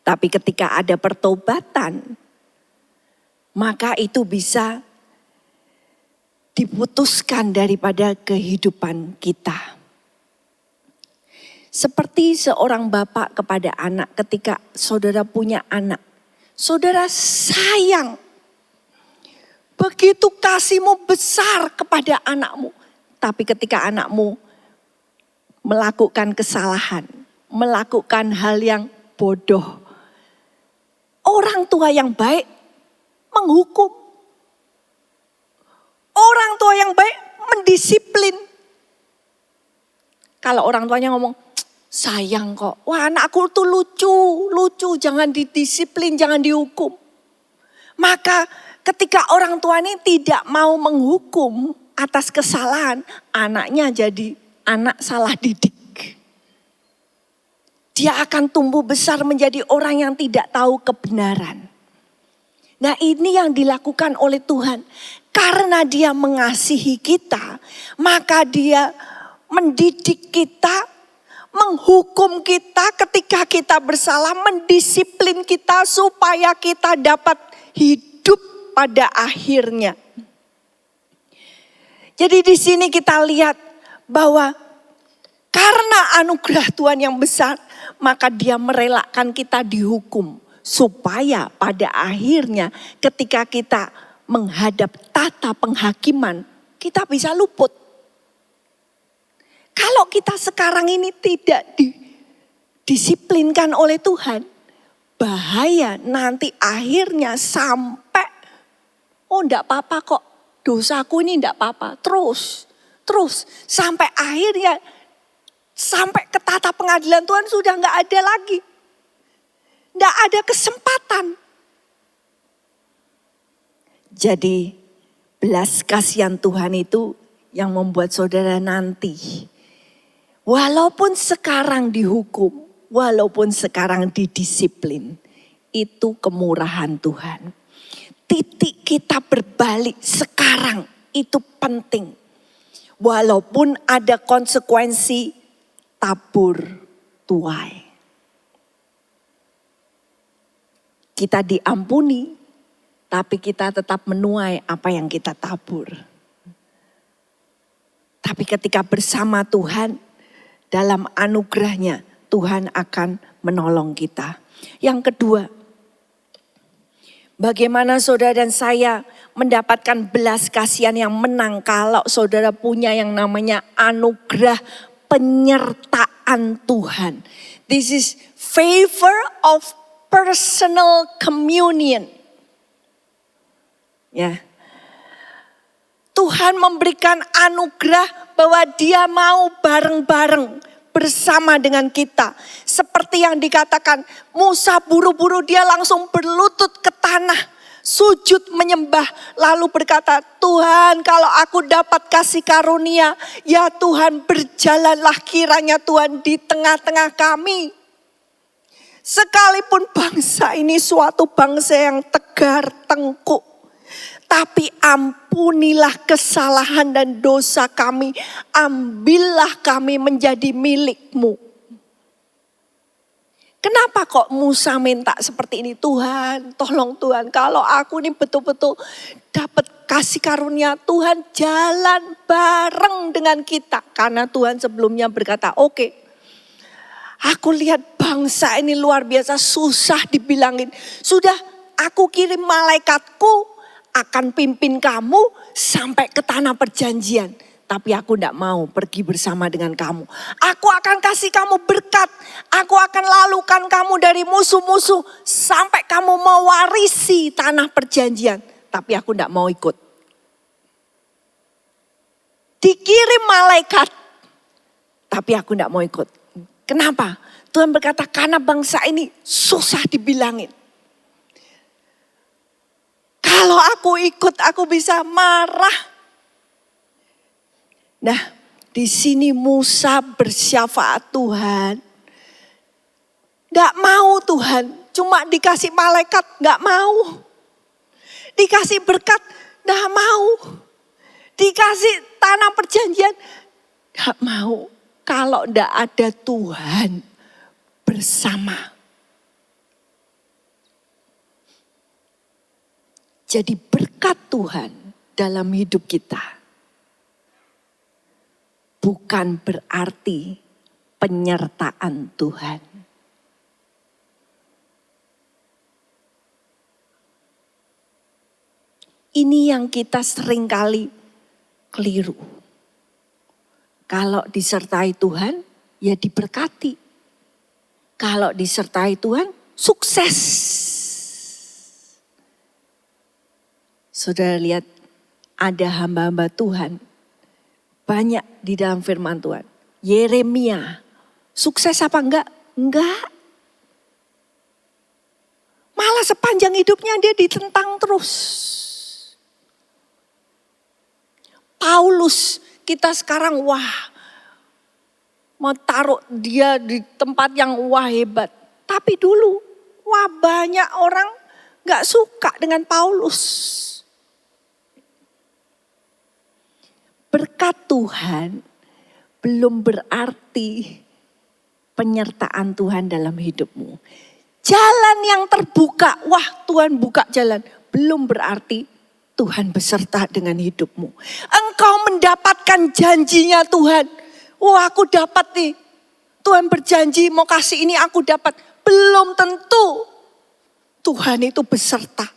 Tapi ketika ada pertobatan, maka itu bisa diputuskan daripada kehidupan kita. Seperti seorang bapak kepada anak ketika saudara punya anak. Saudara sayang. Begitu kasihmu besar kepada anakmu. Tapi ketika anakmu melakukan kesalahan, melakukan hal yang bodoh. Orang tua yang baik menghukum. Orang tua yang baik mendisiplin. Kalau orang tuanya ngomong, sayang kok, wah anakku tuh lucu, jangan didisiplin, jangan dihukum. Maka ketika orang tua ini tidak mau menghukum atas kesalahan, anaknya jadi anak salah didik. Dia akan tumbuh besar menjadi orang yang tidak tahu kebenaran. Nah ini yang dilakukan oleh Tuhan. Karena dia mengasihi kita, maka dia mendidik kita, menghukum kita ketika kita bersalah, mendisiplin kita supaya kita dapat hidup pada akhirnya. Jadi di sini kita lihat bahwa karena anugerah Tuhan yang besar, maka dia merelakan kita dihukum. Supaya pada akhirnya ketika kita menghadap tata penghakiman, kita bisa luput. Kalau kita sekarang ini tidak didisiplinkan oleh Tuhan, bahaya nanti akhirnya sampai, oh enggak apa-apa kok, dosaku ini enggak apa-apa. Terus sampai akhirnya, sampai ke tata pengadilan Tuhan sudah enggak ada lagi. Enggak ada kesempatan. Jadi belas kasihan Tuhan itu yang membuat saudara nanti, walaupun sekarang dihukum, walaupun sekarang didisiplin, itu kemurahan Tuhan. Titik kita berbalik sekarang itu penting. Walaupun ada konsekuensi tabur tuai. Kita diampuni, tapi kita tetap menuai apa yang kita tabur. Tapi ketika bersama Tuhan, dalam anugerahnya, Tuhan akan menolong kita. Yang kedua, bagaimana saudara dan saya mendapatkan belas kasihan yang menang kalau saudara punya yang namanya anugerah penyertaan Tuhan. This is favor of personal communion. Ya. Tuhan memberikan anugerah bahwa Dia mau bareng-bareng bersama dengan kita. Seperti yang dikatakan Musa, buru-buru dia langsung berlutut ke tanah, sujud menyembah, lalu berkata, Tuhan kalau aku dapat kasih karunia, ya Tuhan berjalanlah kiranya Tuhan di tengah-tengah kami. Sekalipun bangsa ini suatu bangsa yang tegar tengkuk, tapi ampunilah kesalahan dan dosa kami. Ambillah kami menjadi milik-Mu. Kenapa kok Musa minta seperti ini? Tuhan, tolong Tuhan. Kalau aku ini betul-betul dapat kasih karunia, Tuhan jalan bareng dengan kita. Karena Tuhan sebelumnya berkata, oke, aku lihat bangsa ini luar biasa susah dibilangin. Sudah aku kirim malaikatku, akan pimpin kamu sampai ke tanah perjanjian. Tapi aku tidak mau pergi bersama dengan kamu. Aku akan kasih kamu berkat. Aku akan lalukan kamu dari musuh-musuh sampai kamu mewarisi tanah perjanjian. Tapi aku tidak mau ikut. Dikirim malaikat. Tapi aku tidak mau ikut. Kenapa? Tuhan berkata karena bangsa ini susah dibilangin. Kalau aku ikut, aku bisa marah. Nah, di sini Musa bersyafaat Tuhan. Gak mau Tuhan, cuma dikasih malaikat, gak mau. Dikasih berkat, gak mau. Dikasih tanah perjanjian, gak mau. Kalau gak ada Tuhan bersama. Jadi berkat Tuhan dalam hidup kita bukan berarti penyertaan Tuhan. Ini yang kita seringkali keliru. Kalau disertai Tuhan, ya diberkati. Kalau disertai Tuhan, sukses. Saudara lihat ada hamba-hamba Tuhan banyak di dalam firman Tuhan. Yeremia, sukses apa enggak? Enggak. Malah sepanjang hidupnya dia ditentang terus. Paulus, kita sekarang mau taruh dia di tempat yang hebat. Tapi dulu banyak orang gak suka dengan Paulus. Berkat Tuhan belum berarti penyertaan Tuhan dalam hidupmu. Jalan yang terbuka, Tuhan buka jalan. Belum berarti Tuhan beserta dengan hidupmu. Engkau mendapatkan janjinya Tuhan. Aku dapat nih. Tuhan berjanji mau kasih ini aku dapat. Belum tentu Tuhan itu beserta.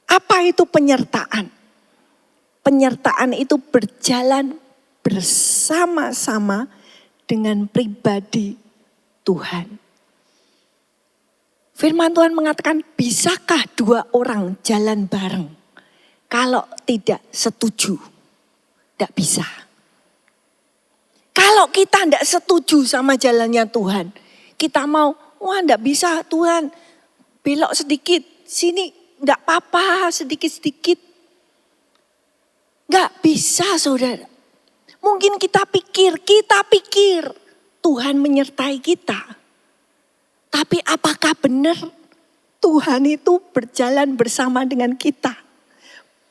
Apa itu penyertaan? Penyertaan itu berjalan bersama-sama dengan pribadi Tuhan. Firman Tuhan mengatakan, bisakah dua orang jalan bareng? Kalau tidak setuju, tidak bisa. Kalau kita tidak setuju sama jalannya Tuhan, kita mau, wah tidak bisa Tuhan, belok sedikit, sini tidak apa-apa sedikit-sedikit. Nggak bisa saudara. Mungkin kita pikir Tuhan menyertai kita. Tapi apakah benar Tuhan itu berjalan bersama dengan kita?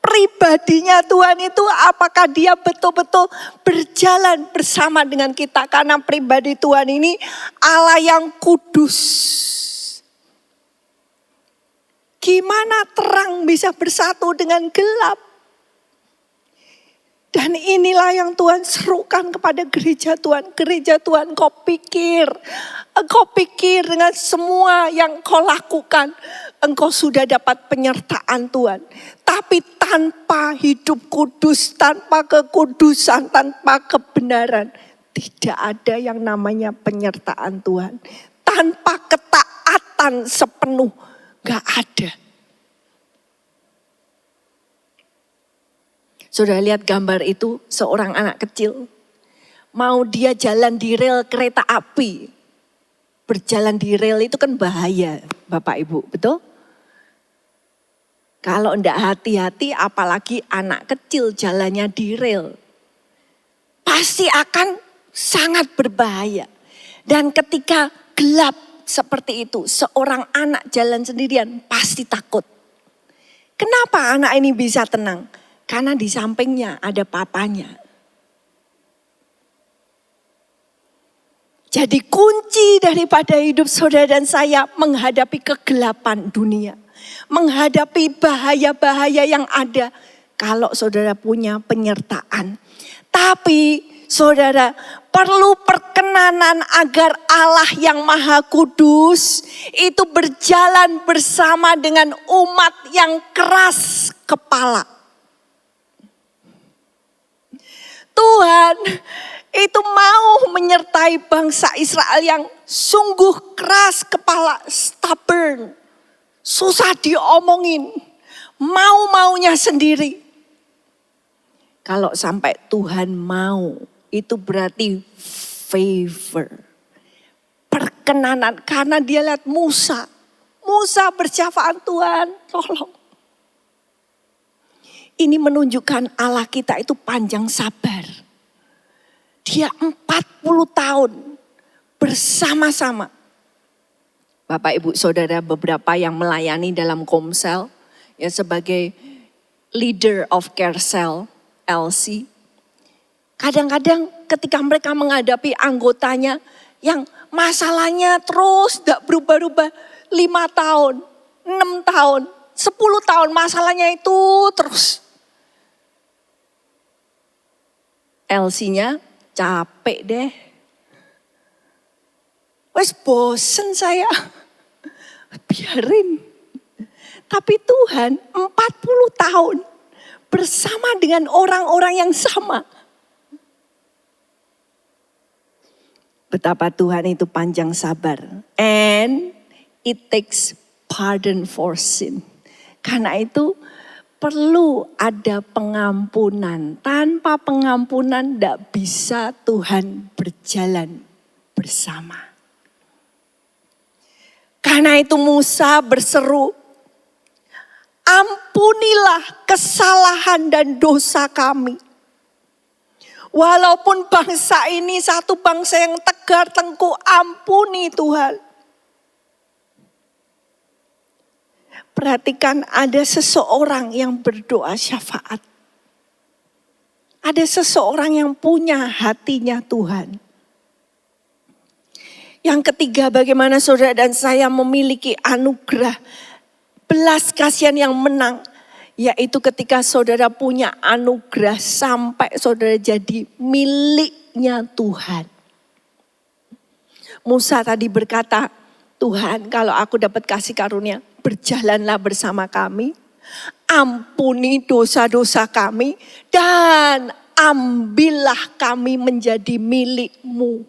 Pribadinya Tuhan itu apakah dia betul-betul berjalan bersama dengan kita? Karena pribadi Tuhan ini Allah yang kudus. Gimana terang bisa bersatu dengan gelap? Dan inilah yang Tuhan serukan kepada gereja Tuhan. Gereja Tuhan, kau pikir dengan semua yang kau lakukan, engkau sudah dapat penyertaan Tuhan. Tapi tanpa hidup kudus, tanpa kekudusan, tanpa kebenaran, tidak ada yang namanya penyertaan Tuhan. Tanpa ketaatan sepenuh, gak ada. Sudah lihat gambar itu, seorang anak kecil. Mau dia jalan di rel kereta api. Berjalan di rel itu kan bahaya, Bapak Ibu, betul? Kalau enggak hati-hati, apalagi anak kecil jalannya di rel. Pasti akan sangat berbahaya. Dan ketika gelap seperti itu, seorang anak jalan sendirian pasti takut. Kenapa anak ini bisa tenang? Karena di sampingnya ada papanya. Jadi kunci daripada hidup saudara dan saya menghadapi kegelapan dunia. Menghadapi bahaya-bahaya yang ada. Kalau saudara punya penyertaan. Tapi saudara perlu perkenanan agar Allah yang Maha Kudus itu berjalan bersama dengan umat yang keras kepala. Tuhan itu mau menyertai bangsa Israel yang sungguh keras kepala, stubborn, susah diomongin, mau-maunya sendiri. Kalau sampai Tuhan mau, itu berarti favor, perkenanan. Karena dia lihat Musa bersyafaat, Tuhan tolong. Ini menunjukkan Allah kita itu panjang sabar. Dia 40 tahun bersama-sama. Bapak Ibu Saudara, beberapa yang melayani dalam Komsel ya sebagai leader of care cell LC. Kadang-kadang ketika mereka menghadapi anggotanya yang masalahnya terus tidak berubah-ubah, 5 tahun, 6 tahun, 10 tahun masalahnya itu terus. LC-nya capek deh. Wes bosen saya. Biarin. Tapi Tuhan 40 tahun bersama dengan orang-orang yang sama. Betapa Tuhan itu panjang sabar. And it takes pardon for sin. Karena itu perlu ada pengampunan. Tanpa pengampunan tidak bisa Tuhan berjalan bersama. Karena itu Musa berseru, ampunilah kesalahan dan dosa kami. Walaupun bangsa ini satu bangsa yang tegar tengkuk, ampuni Tuhan. Perhatikan, ada seseorang yang berdoa syafaat. Ada seseorang yang punya hatinya Tuhan. Yang ketiga, bagaimana saudara dan saya memiliki anugerah belas kasihan yang menang. Yaitu ketika saudara punya anugerah sampai saudara jadi miliknya Tuhan. Musa tadi berkata, Tuhan kalau aku dapat kasih karunia, berjalanlah bersama kami, ampuni dosa-dosa kami, dan ambillah kami menjadi milik-Mu.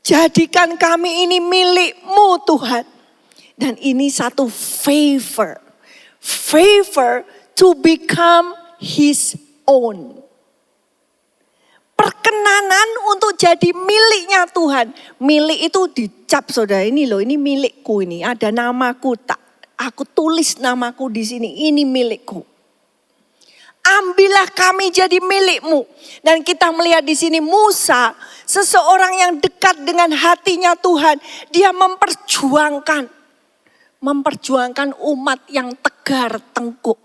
Jadikan kami ini milik-Mu Tuhan. Dan ini satu favor. Favor to become His own. Perkenanan untuk jadi miliknya Tuhan. Milik itu dicap saudara, ini loh, ini milikku ini. Ada namaku, aku tulis namaku di sini, ini milikku. Ambillah kami jadi milik-Mu. Dan kita melihat di sini Musa, seseorang yang dekat dengan hatinya Tuhan. Dia memperjuangkan umat yang tegar tengkuk.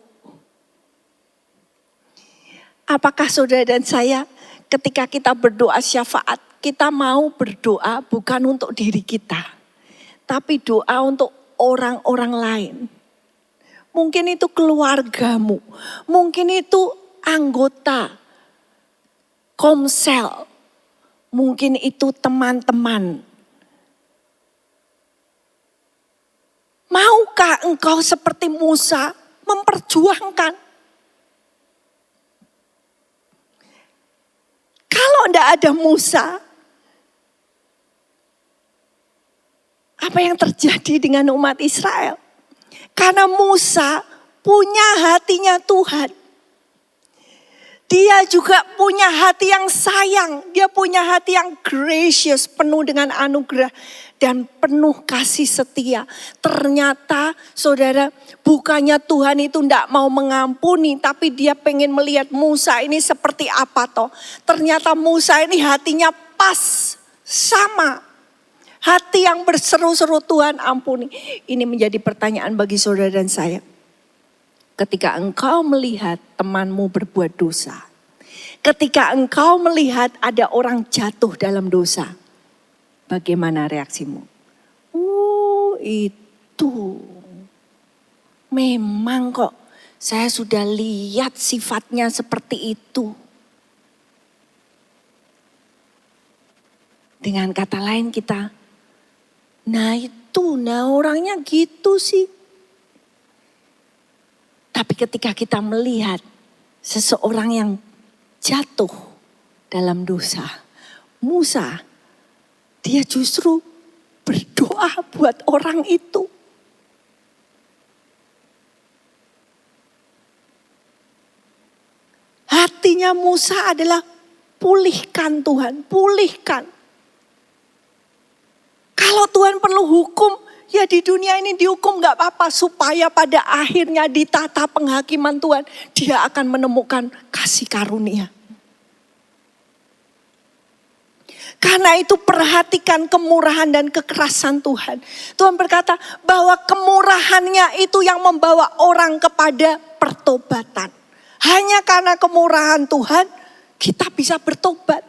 Apakah saudara dan saya ketika kita berdoa syafaat, kita mau berdoa bukan untuk diri kita, tapi doa untuk orang-orang lain. Mungkin itu keluargamu, mungkin itu anggota komsel, mungkin itu teman-teman. Maukah engkau seperti Musa memperjuangkan? Kalau tidak ada Musa, apa yang terjadi dengan umat Israel? Karena Musa punya hatinya Tuhan. Dia juga punya hati yang sayang. Dia punya hati yang gracious, penuh dengan anugerah dan penuh kasih setia. Ternyata saudara, bukannya Tuhan itu tidak mau mengampuni, tapi dia pengen melihat Musa ini seperti apa toh. Ternyata Musa ini hatinya pas, sama. Hati yang berseru-seru, Tuhan ampuni. Ini menjadi pertanyaan bagi saudara dan saya. Ketika engkau melihat temanmu berbuat dosa. Ketika engkau melihat ada orang jatuh dalam dosa. Bagaimana reaksimu? Itu. Memang kok saya sudah lihat sifatnya seperti itu. Dengan kata lain kita, nah orangnya gitu sih. Tapi ketika kita melihat seseorang yang jatuh dalam dosa, Musa, dia justru berdoa buat orang itu. Hatinya Musa adalah pulihkan Tuhan, pulihkan. Kalau Tuhan perlu hukum, ya di dunia ini dihukum gak apa-apa. Supaya pada akhirnya di tata penghakiman Tuhan, dia akan menemukan kasih karunia. Karena itu perhatikan kemurahan dan kekerasan Tuhan. Tuhan berkata bahwa kemurahannya itu yang membawa orang kepada pertobatan. Hanya karena kemurahan Tuhan, kita bisa bertobat.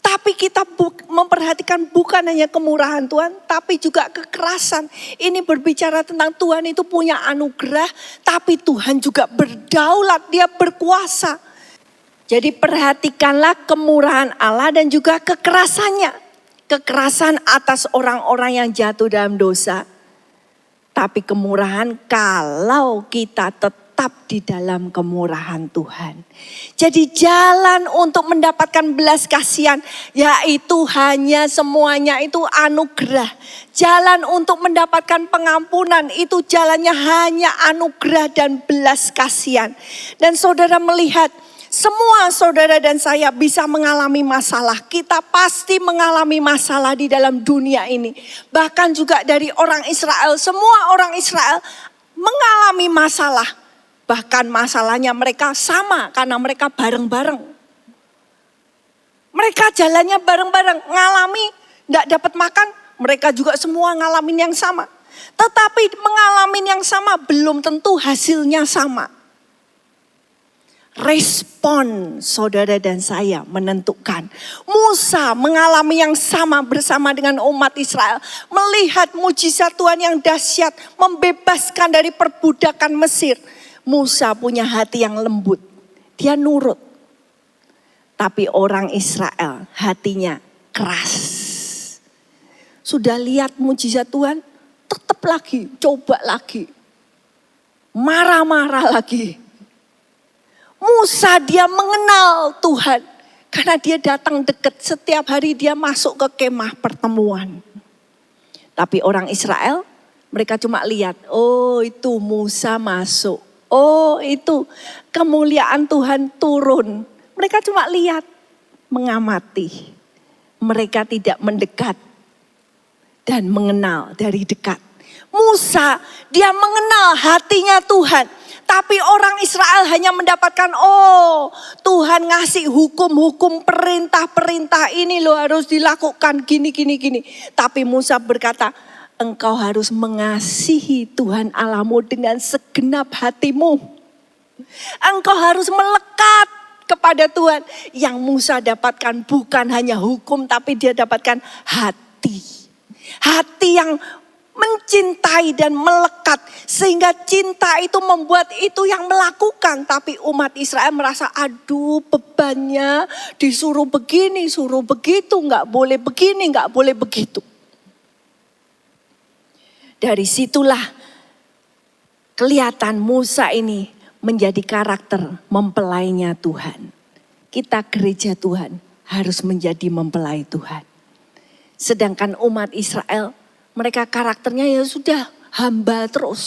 Tapi kita memperhatikan bukan hanya kemurahan Tuhan, tapi juga kekerasan. Ini berbicara tentang Tuhan itu punya anugerah, tapi Tuhan juga berdaulat, dia berkuasa. Jadi perhatikanlah kemurahan Allah dan juga kekerasannya. Kekerasan atas orang-orang yang jatuh dalam dosa. Tapi kemurahan kalau kita tetap di dalam kemurahan Tuhan. Jadi jalan untuk mendapatkan belas kasihan yaitu hanya semuanya itu anugerah. Jalan untuk mendapatkan pengampunan itu jalannya hanya anugerah dan belas kasihan. Dan saudara melihat semua saudara dan saya bisa mengalami masalah. Kita pasti mengalami masalah di dalam dunia ini. Bahkan juga dari orang Israel, semua orang Israel mengalami masalah. Bahkan masalahnya mereka sama karena mereka bareng-bareng. Mereka jalannya bareng-bareng, ngalami tidak dapat makan, mereka juga semua ngalamin yang sama. Tetapi mengalami yang sama belum tentu hasilnya sama. Respon saudara dan saya menentukan. Musa mengalami yang sama bersama dengan umat Israel. Melihat mujizat Tuhan yang dahsyat membebaskan dari perbudakan Mesir. Musa punya hati yang lembut. Dia nurut. Tapi orang Israel hatinya keras. Sudah lihat mujizat Tuhan, tetap lagi, coba lagi. Marah-marah lagi. Musa dia mengenal Tuhan. Karena dia datang dekat, setiap hari dia masuk ke kemah pertemuan. Tapi orang Israel, mereka cuma lihat, oh itu Musa masuk. Oh itu kemuliaan Tuhan turun. Mereka cuma lihat, mengamati. Mereka tidak mendekat dan mengenal dari dekat. Musa, dia mengenal hatinya Tuhan. Tapi orang Israel hanya mendapatkan, oh Tuhan ngasih hukum-hukum, perintah-perintah ini loh harus dilakukan gini. Tapi Musa berkata, engkau harus mengasihi Tuhan Allahmu dengan segenap hatimu. Engkau harus melekat kepada Tuhan. Yang Musa dapatkan bukan hanya hukum, tapi dia dapatkan hati. Hati yang mencintai dan melekat, sehingga cinta itu membuat itu yang melakukan. Tapi umat Israel merasa, aduh bebannya disuruh begini, suruh begitu, nggak boleh begini, nggak boleh begitu. Dari situlah kelihatan Musa ini menjadi karakter mempelainya Tuhan. Kita gereja Tuhan harus menjadi mempelai Tuhan. Sedangkan umat Israel, mereka karakternya ya sudah hamba terus.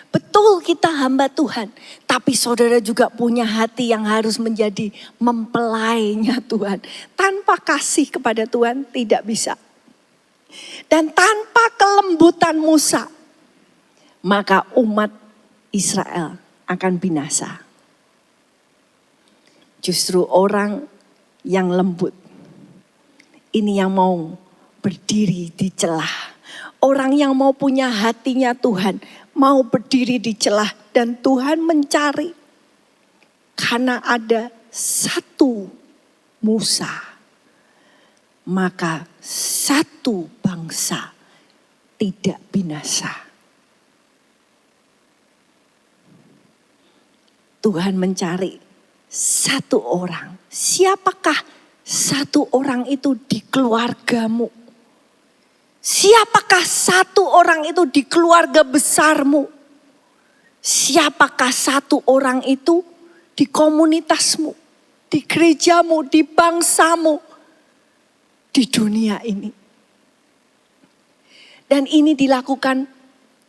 Betul kita hamba Tuhan. Tapi saudara juga punya hati yang harus menjadi mempelainya Tuhan. Tanpa kasih kepada Tuhan tidak bisa. Dan tanpa kelembutan Musa, maka umat Israel akan binasa. Justru orang yang lembut, ini yang mau berdiri di celah. Orang yang mau punya hatinya Tuhan, mau berdiri di celah dan Tuhan mencari. Karena ada satu Musa, maka satu bangsa tidak binasa. Tuhan mencari satu orang. Siapakah satu orang itu di keluargamu? Siapakah satu orang itu di keluarga besarmu? Siapakah satu orang itu di komunitasmu, di gerejamu, di bangsamu, di dunia ini? Dan ini dilakukan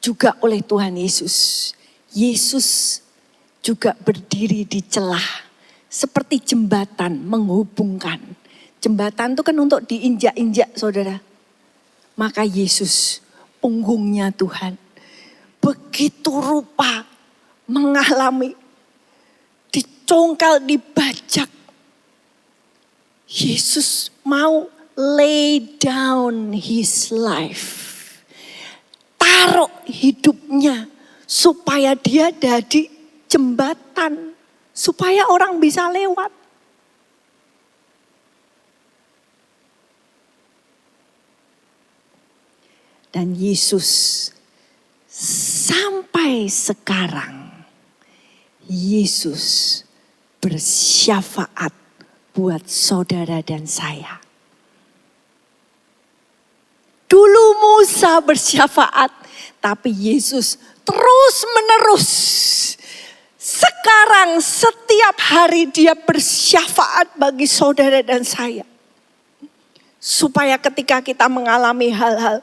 juga oleh Tuhan Yesus. Yesus juga berdiri di celah seperti jembatan menghubungkan. Jembatan itu kan untuk diinjak-injak, saudara. Maka Yesus, punggungnya Tuhan, begitu rupa mengalami, dicongkel, dibajak. Yesus mau lay down his life. Taruh hidupnya supaya dia jadi jembatan, supaya orang bisa lewat. Dan Yesus sampai sekarang, Yesus bersyafaat buat saudara dan saya. Dulu Musa bersyafaat, tapi Yesus terus menerus. Sekarang setiap hari dia bersyafaat bagi saudara dan saya. Supaya ketika kita mengalami hal-hal,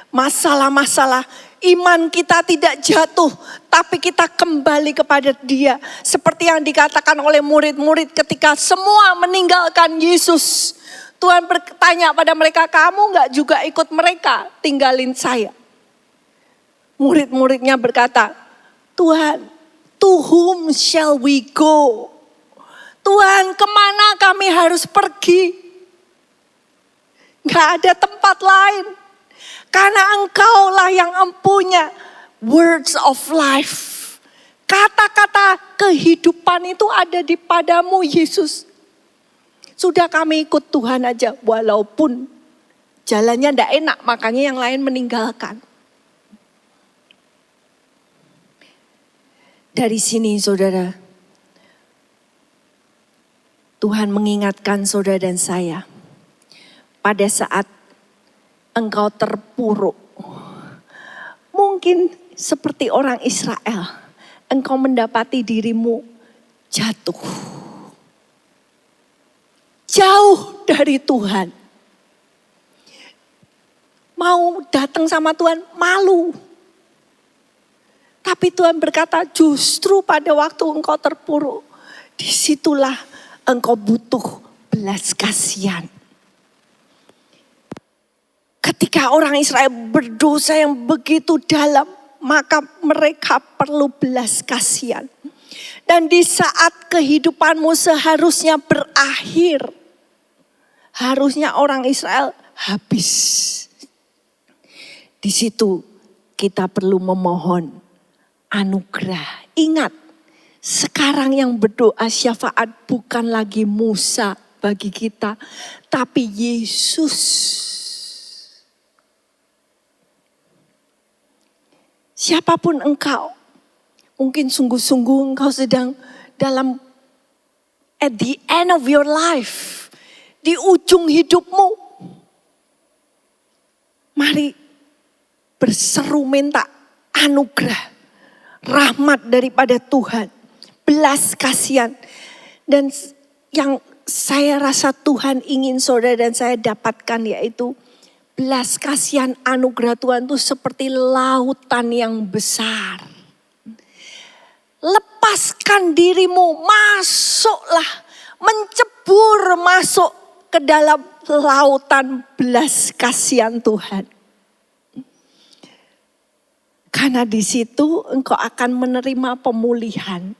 masalah-masalah, iman kita tidak jatuh, tapi kita kembali kepada Dia. Seperti yang dikatakan oleh murid-murid ketika semua meninggalkan Yesus. Tuhan bertanya pada mereka, kamu gak juga ikut mereka tinggalin saya? Murid-muridnya berkata, Tuhan, to whom shall we go? Tuhan, kemana kami harus pergi? Gak ada tempat lain. Karena Engkaulah yang empunya words of life. Kata-kata kehidupan itu ada di padamu, Yesus. Sudah kami ikut Tuhan aja, walaupun jalannya tidak enak, makanya yang lain meninggalkan. Dari sini saudara, Tuhan mengingatkan saudara dan saya, pada saat engkau terpuruk, mungkin seperti orang Israel, engkau mendapati dirimu jatuh. jauh dari Tuhan. Mau datang sama Tuhan malu. Tapi Tuhan berkata, justru pada waktu engkau terpuruk, disitulah engkau butuh belas kasihan. Ketika orang Israel berdosa yang begitu dalam, maka mereka perlu belas kasihan. Dan di saat kehidupanmu seharusnya berakhir, harusnya orang Israel habis. Di situ kita perlu memohon anugerah. Ingat, sekarang yang berdoa syafaat bukan lagi Musa bagi kita, tapi Yesus. Siapapun engkau, mungkin sungguh-sungguh engkau sedang dalam at the end of your life, di ujung hidupmu. Mari berseru minta anugerah, rahmat daripada Tuhan, belas kasihan. Dan yang saya rasa Tuhan ingin saudara dan saya dapatkan yaitu belas kasihan anugerah Tuhan itu seperti lautan yang besar. Lepaskan dirimu, masuklah, mencebur masuk ke dalam lautan belas kasihan Tuhan. Karena di situ engkau akan menerima pemulihan.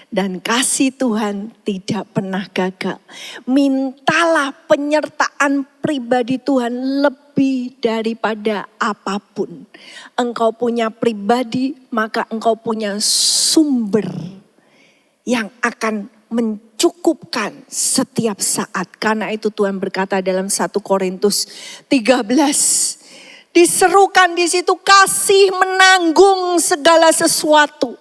Dan kasih Tuhan tidak pernah gagal. Mintalah penyertaan pribadi Tuhan lebih daripada apapun. Engkau punya pribadi, maka engkau punya sumber yang akan mencukupkan setiap saat. Karena itu Tuhan berkata dalam 1 Korintus 13. Diserukan di situ kasih menanggung segala sesuatu.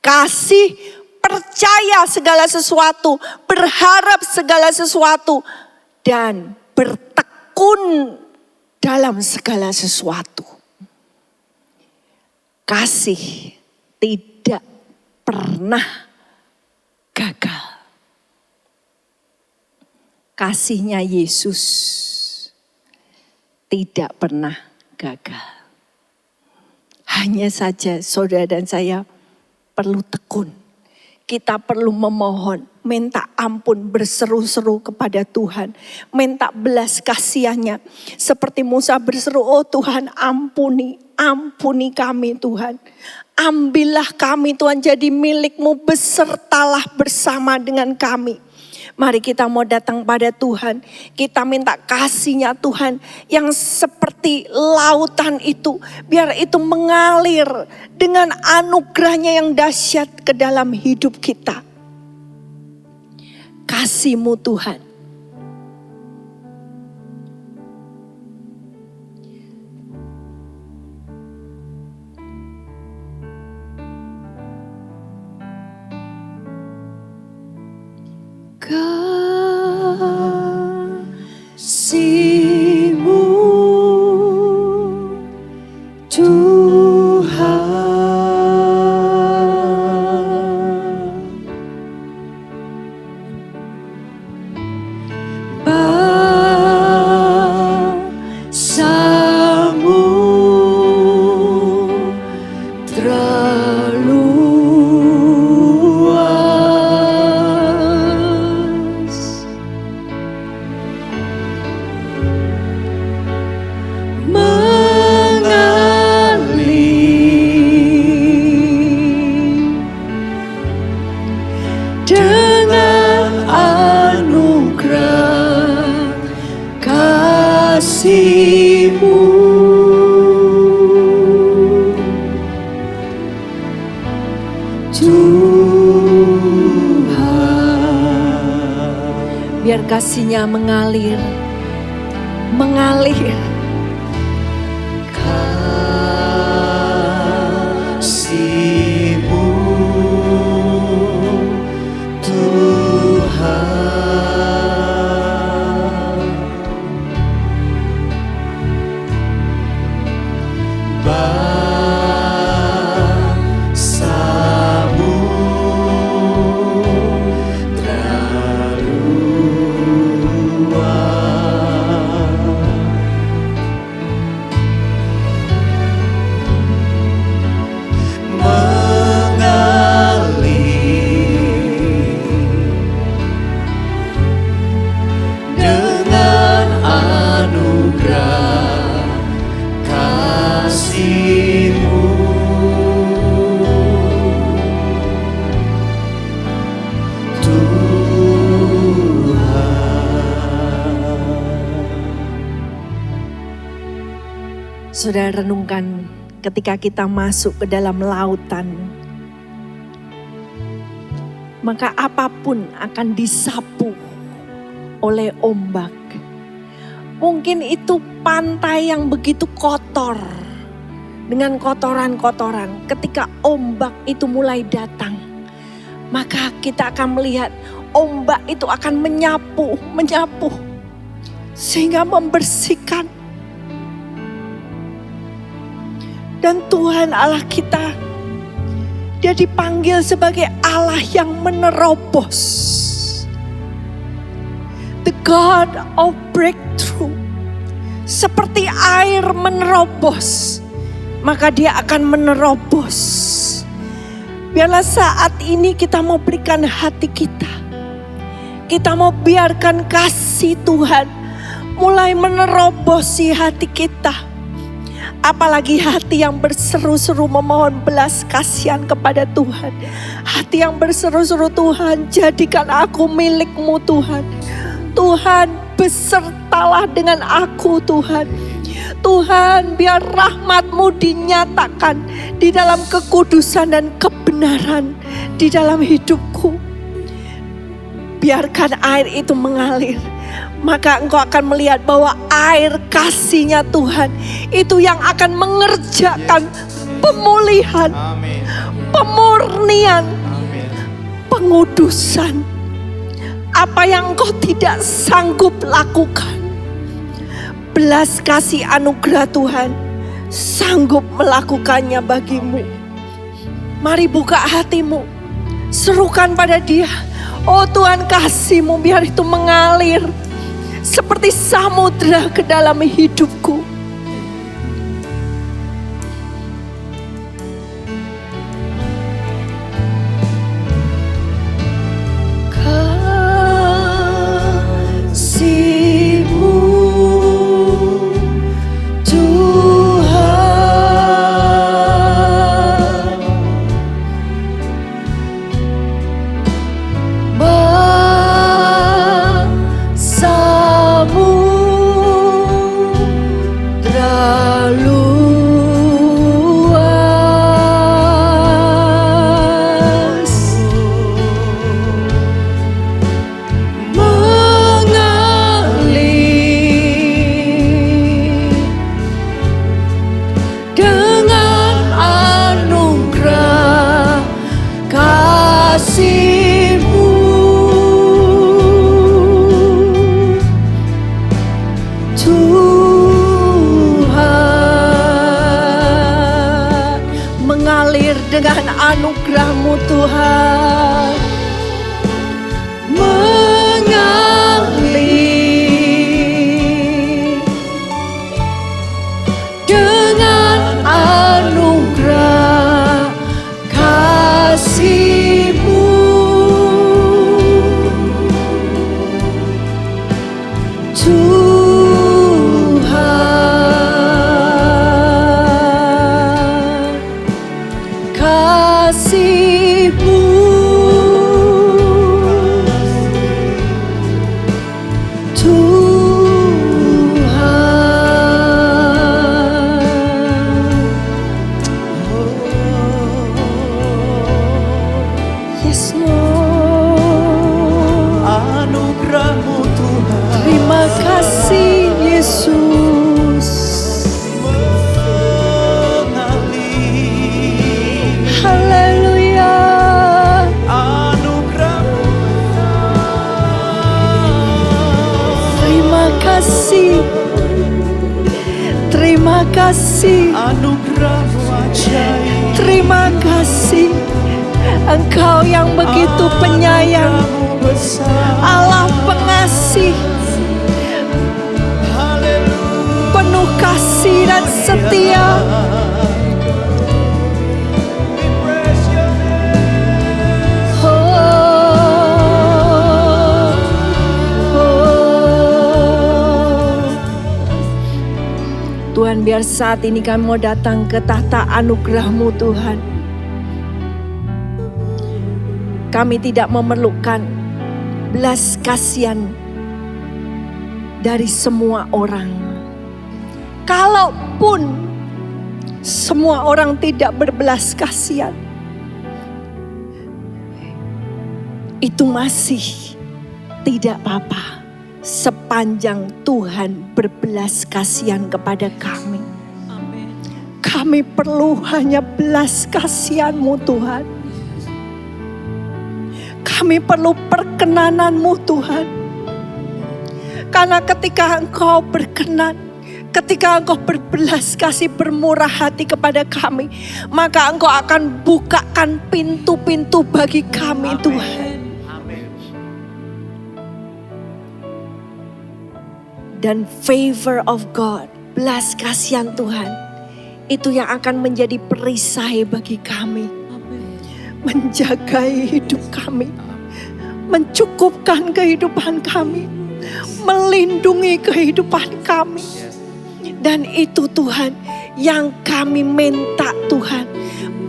Kasih percaya segala sesuatu, berharap segala sesuatu, dan bertekun dalam segala sesuatu. Kasih tidak pernah gagal. Kasihnya Yesus tidak pernah gagal. Hanya saja saudara dan saya perlu tekun. Kita perlu memohon, minta ampun, berseru-seru kepada Tuhan. Minta belas kasihannya. Seperti Musa berseru, oh Tuhan ampuni, ampuni kami Tuhan. Ambillah kami Tuhan jadi milik-Mu, besertalah bersama dengan kami. Mari kita mau datang pada Tuhan. Kita minta kasih-Nya Tuhan yang seperti lautan itu. Biar itu mengalir dengan anugerah-Nya yang dahsyat ke dalam hidup kita. Kasih-Mu Tuhan. Kasih-Mu Tuhan, bangsa-Mu terluas. Dengan anugerah kasih-Mu Tuhan. Biar kasih-Nya mengalir, mengalir. Kasih-Mu Tuhan, bangsa-Mu terluas. Saudara renungkan ketika kita masuk ke dalam lautan, maka apapun akan disapu oleh ombak. Mungkin itu pantai yang begitu kotor dengan kotoran-kotoran. Ketika ombak itu mulai datang, maka kita akan melihat ombak itu akan menyapu sehingga membersihkan. Dan Tuhan Allah kita, Dia dipanggil sebagai Allah yang menerobos. The God of breakthrough. Seperti air menerobos, maka Dia akan menerobos. Biarlah saat ini kita mau berikan hati kita. Kita mau biarkan kasih Tuhan mulai menerobosi hati kita. Apalagi hati yang berseru-seru memohon belas kasihan kepada Tuhan. Hati yang berseru-seru, Tuhan jadikan aku milik-Mu Tuhan. Tuhan besertalah dengan aku Tuhan. Tuhan biar rahmat-Mu dinyatakan di dalam kekudusan dan kebenaran di dalam hidupku. Biarkan air itu mengalir. Maka engkau akan melihat bahwa air kasih-Nya Tuhan itu yang akan mengerjakan pemulihan, pemurnian, pengudusan. Apa yang engkau tidak sanggup lakukan, belas kasih anugerah Tuhan sanggup melakukannya bagimu. Mari buka hatimu, serukan pada Dia. Oh Tuhan, kasih-Mu biar itu mengalir seperti samudra ke dalam hidupku. Kasih-Mu Tuhan, samudra luas mengalir dengan anugerah kasih-Mu. Tuhan, mengalir dengan anugerah-Mu Tuhan, mengalir dengan anugerah kasih-Mu. Tuhan, kasih-Mu. Tuhan, yes Lord. Anugerah-Mu Tuhan Terima kasih Yesus. mengalir. Haleluya. Anugerah-Mu Terima kasih. Terima kasih. anugerah-Mu ajaib. Terima kasih. Engkau yang begitu penyayang, Anugerah-Mu besar. Allah pengasih, Haleluya. penuh kasih dan setia. We praise Your name. Tuhan, biar saat ini kami mau datang ke tahta anugerah-Mu Tuhan. Kami tidak memerlukan belas kasihan dari semua orang. Kalaupun semua orang tidak berbelas kasihan, itu masih tidak apa-apa sepanjang Tuhan berbelas kasihan kepada kami. Kami perlu hanya belas kasihan-Mu Tuhan. Kami perlu perkenanan-Mu Tuhan. Karena ketika Engkau berkenan, ketika Engkau berbelas kasih, bermurah hati kepada kami, maka Engkau akan bukakan pintu-pintu bagi kami, Tuhan. Dan favor of God, belas kasihan Tuhan, itu yang akan menjadi perisai bagi kami. Menjagai hidup kami, mencukupkan kehidupan kami, melindungi kehidupan kami. Dan itu Tuhan yang kami minta Tuhan,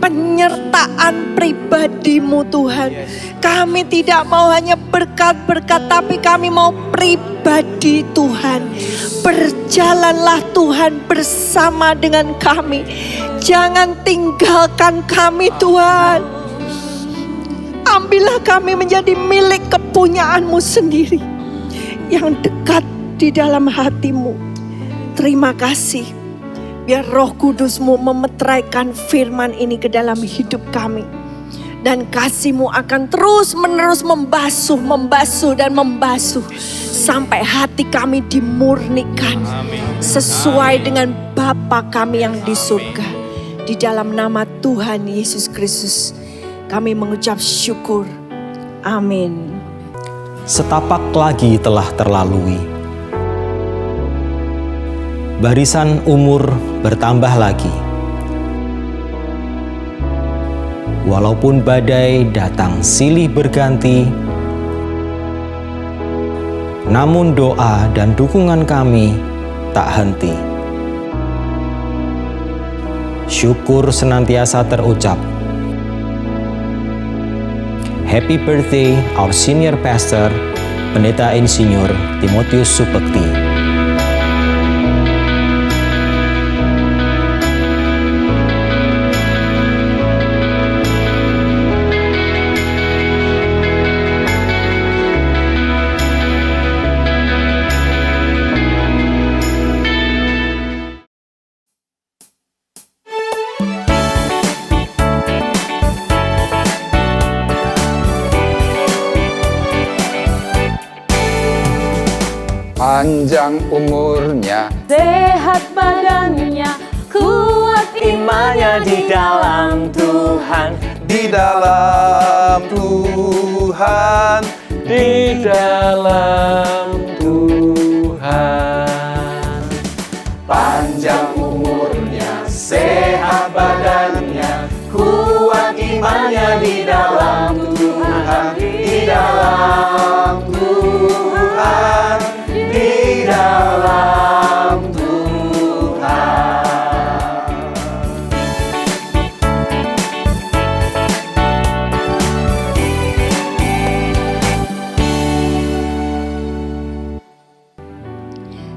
penyertaan pribadi-Mu Tuhan. Kami tidak mau hanya berkat-berkat, tapi kami mau pribadi Tuhan. Berjalanlah Tuhan bersama dengan kami. Jangan tinggalkan kami Tuhan. Ambillah kami menjadi milik kepunyaan-Mu sendiri, yang dekat di dalam hati-Mu. Terima kasih. Biar Roh Kudus-Mu memeteraikan firman ini ke dalam hidup kami. Dan kasih-Mu akan terus menerus membasuh dan membasuh. Sampai hati kami dimurnikan. Sesuai dengan Bapa kami yang di surga. Di dalam nama Tuhan Yesus Kristus kami mengucap syukur. Amin. Setapak lagi telah terlalui. Barisan umur bertambah lagi. Walaupun badai datang silih berganti, namun doa dan dukungan kami tak henti. Syukur senantiasa terucap. Happy birthday our senior pastor, Pendeta Insinyur Timotius Supekti. Panjang umurnya, sehat badannya, kuat imannya di dalam Tuhan, di dalam Tuhan, di dalam Tuhan. Panjang umurnya, sehat badannya, kuat imannya di dalam Tuhan, di dalam Tuhan, di dalam Tuhan.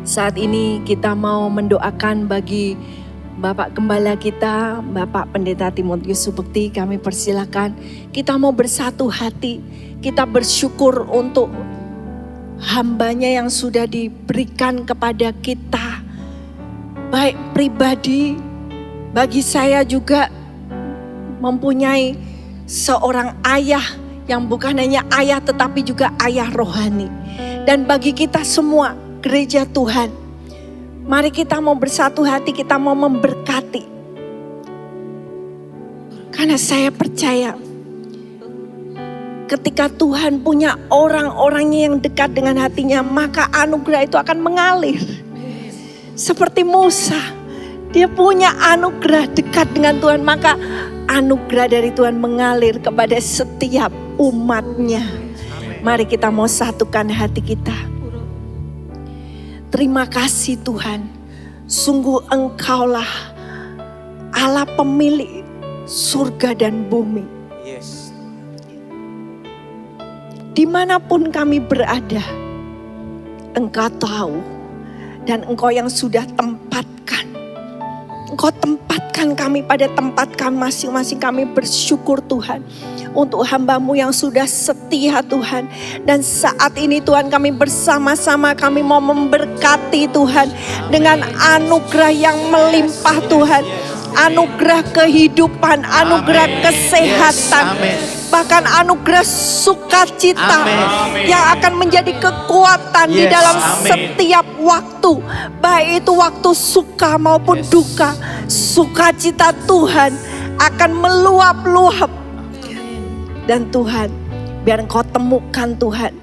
Saat ini kita mau mendoakan bagi Bapak Gembala kita, Bapak Pendeta Timotius Supekti. Kami persilakan, kita mau bersatu hati, kita bersyukur untuk hambanya yang sudah diberikan kepada kita. Baik pribadi, bagi saya juga mempunyai seorang ayah yang bukan hanya ayah tetapi juga ayah rohani. Dan bagi kita semua, gereja Tuhan, mari kita mau bersatu hati, kita mau memberkati. Karena saya percaya ketika Tuhan punya orang-orangnya yang dekat dengan hatinya, maka anugerah itu akan mengalir. Seperti Musa, dia punya anugerah dekat dengan Tuhan, maka anugerah dari Tuhan mengalir kepada setiap umatnya. Mari kita mau satukan hati kita. Terima kasih Tuhan, sungguh Engkaulah Allah pemilik surga dan bumi. Dimanapun kami berada, Engkau tahu, dan Engkau yang sudah tempatkan Engkau tempatkan kami pada tempat kami masing-masing. Kami bersyukur Tuhan untuk hamba-Mu yang sudah setia Tuhan. Dan saat ini Tuhan kami bersama-sama kami mau memberkati Tuhan dengan anugerah yang melimpah Tuhan. Anugerah kehidupan, anugerah kesehatan, bahkan anugerah sukacita yang akan menjadi kekuatan di dalam setiap waktu. Baik itu waktu suka maupun duka, sukacita Tuhan akan meluap-luap. Dan Tuhan, biar Engkau temukan Tuhan,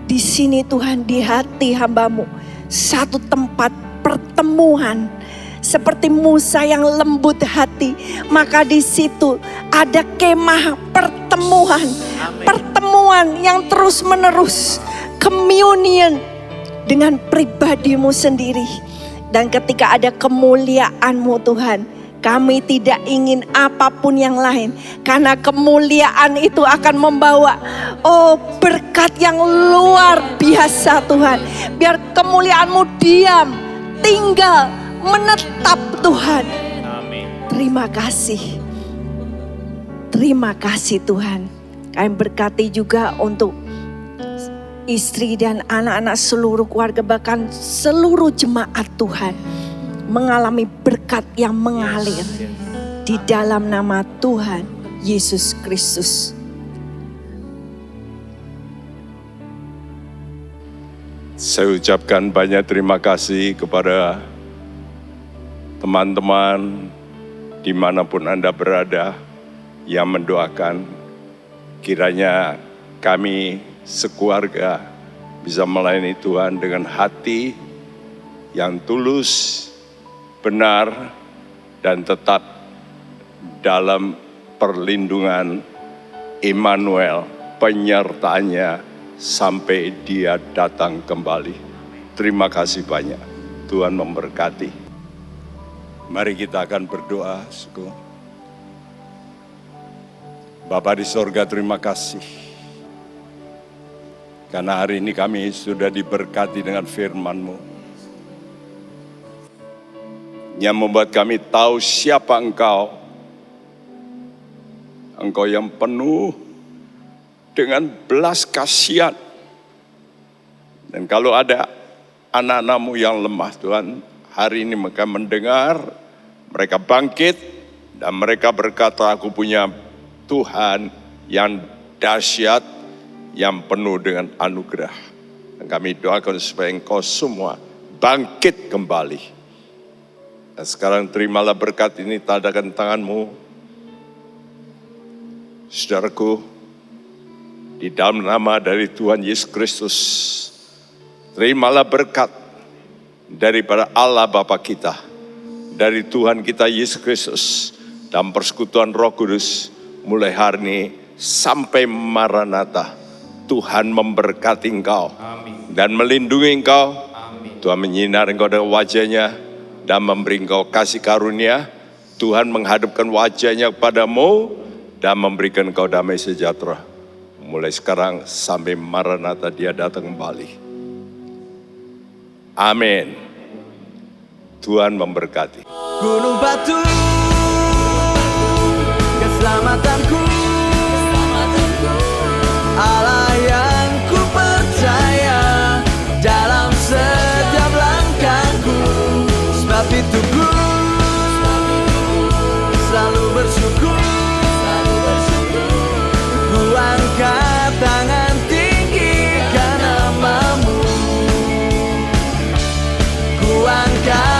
di sini Tuhan, di hati hamba-Mu, satu tempat pertemuan. Seperti Musa yang lembut hati, maka di situ ada kemah pertemuan. Pertemuan yang terus menerus, communion dengan pribadi-Mu sendiri. Dan ketika ada kemuliaan-Mu Tuhan, kami tidak ingin apapun yang lain. Karena kemuliaan itu akan membawa berkat yang luar biasa Tuhan. Biar kemuliaan-Mu diam, tinggal, menetap Tuhan. Terima kasih. Terima kasih Tuhan. Kami berkati juga untuk istri dan anak-anak seluruh keluarga, bahkan seluruh jemaat Tuhan, mengalami berkat yang mengalir di dalam nama Tuhan Yesus Kristus. Saya ucapkan banyak terima kasih kepada teman-teman dimanapun Anda berada yang mendoakan. Kiranya kami sekeluarga bisa melayani Tuhan dengan hati yang tulus, benar, dan tetap dalam perlindungan Immanuel, penyertanya sampai Dia datang kembali. Terima kasih banyak. Tuhan memberkati. Mari kita akan berdoa. Bapa di sorga, terima kasih. Karena hari ini kami sudah diberkati dengan firman-Mu. Yang membuat kami tahu siapa Engkau. Engkau yang penuh dengan belas kasihan. Dan kalau ada anak-anak-Mu yang lemah Tuhan, hari ini mereka mendengar, mereka bangkit, dan mereka berkata, aku punya Tuhan yang dahsyat, yang penuh dengan anugerah. Dan kami doakan supaya Engkau semua bangkit kembali. Dan sekarang terimalah berkat ini, tadakan tangan-Mu. Saudaraku, di dalam nama dari Tuhan Yesus Kristus, terimalah berkat daripada Allah Bapa kita, dari Tuhan kita Yesus Kristus, dan persekutuan Roh Kudus, mulai hari ini sampai Maranatha. Tuhan memberkati engkau. Amin. Dan melindungi engkau. Amin. Tuhan menyinari engkau dengan wajahnya dan memberi engkau kasih karunia. Tuhan menghadapkan wajahnya kepadamu dan memberikan engkau damai sejahtera. Mulai sekarang sampai Maranatha Dia datang kembali. Amin. Tuhan memberkati. Gunung batu, keselamatanku, Allah yang ku percaya dalam setiap langkahku. Sebab itu ku selalu bersyukur, ku angkat tangan tinggi karena namamu, ku angkat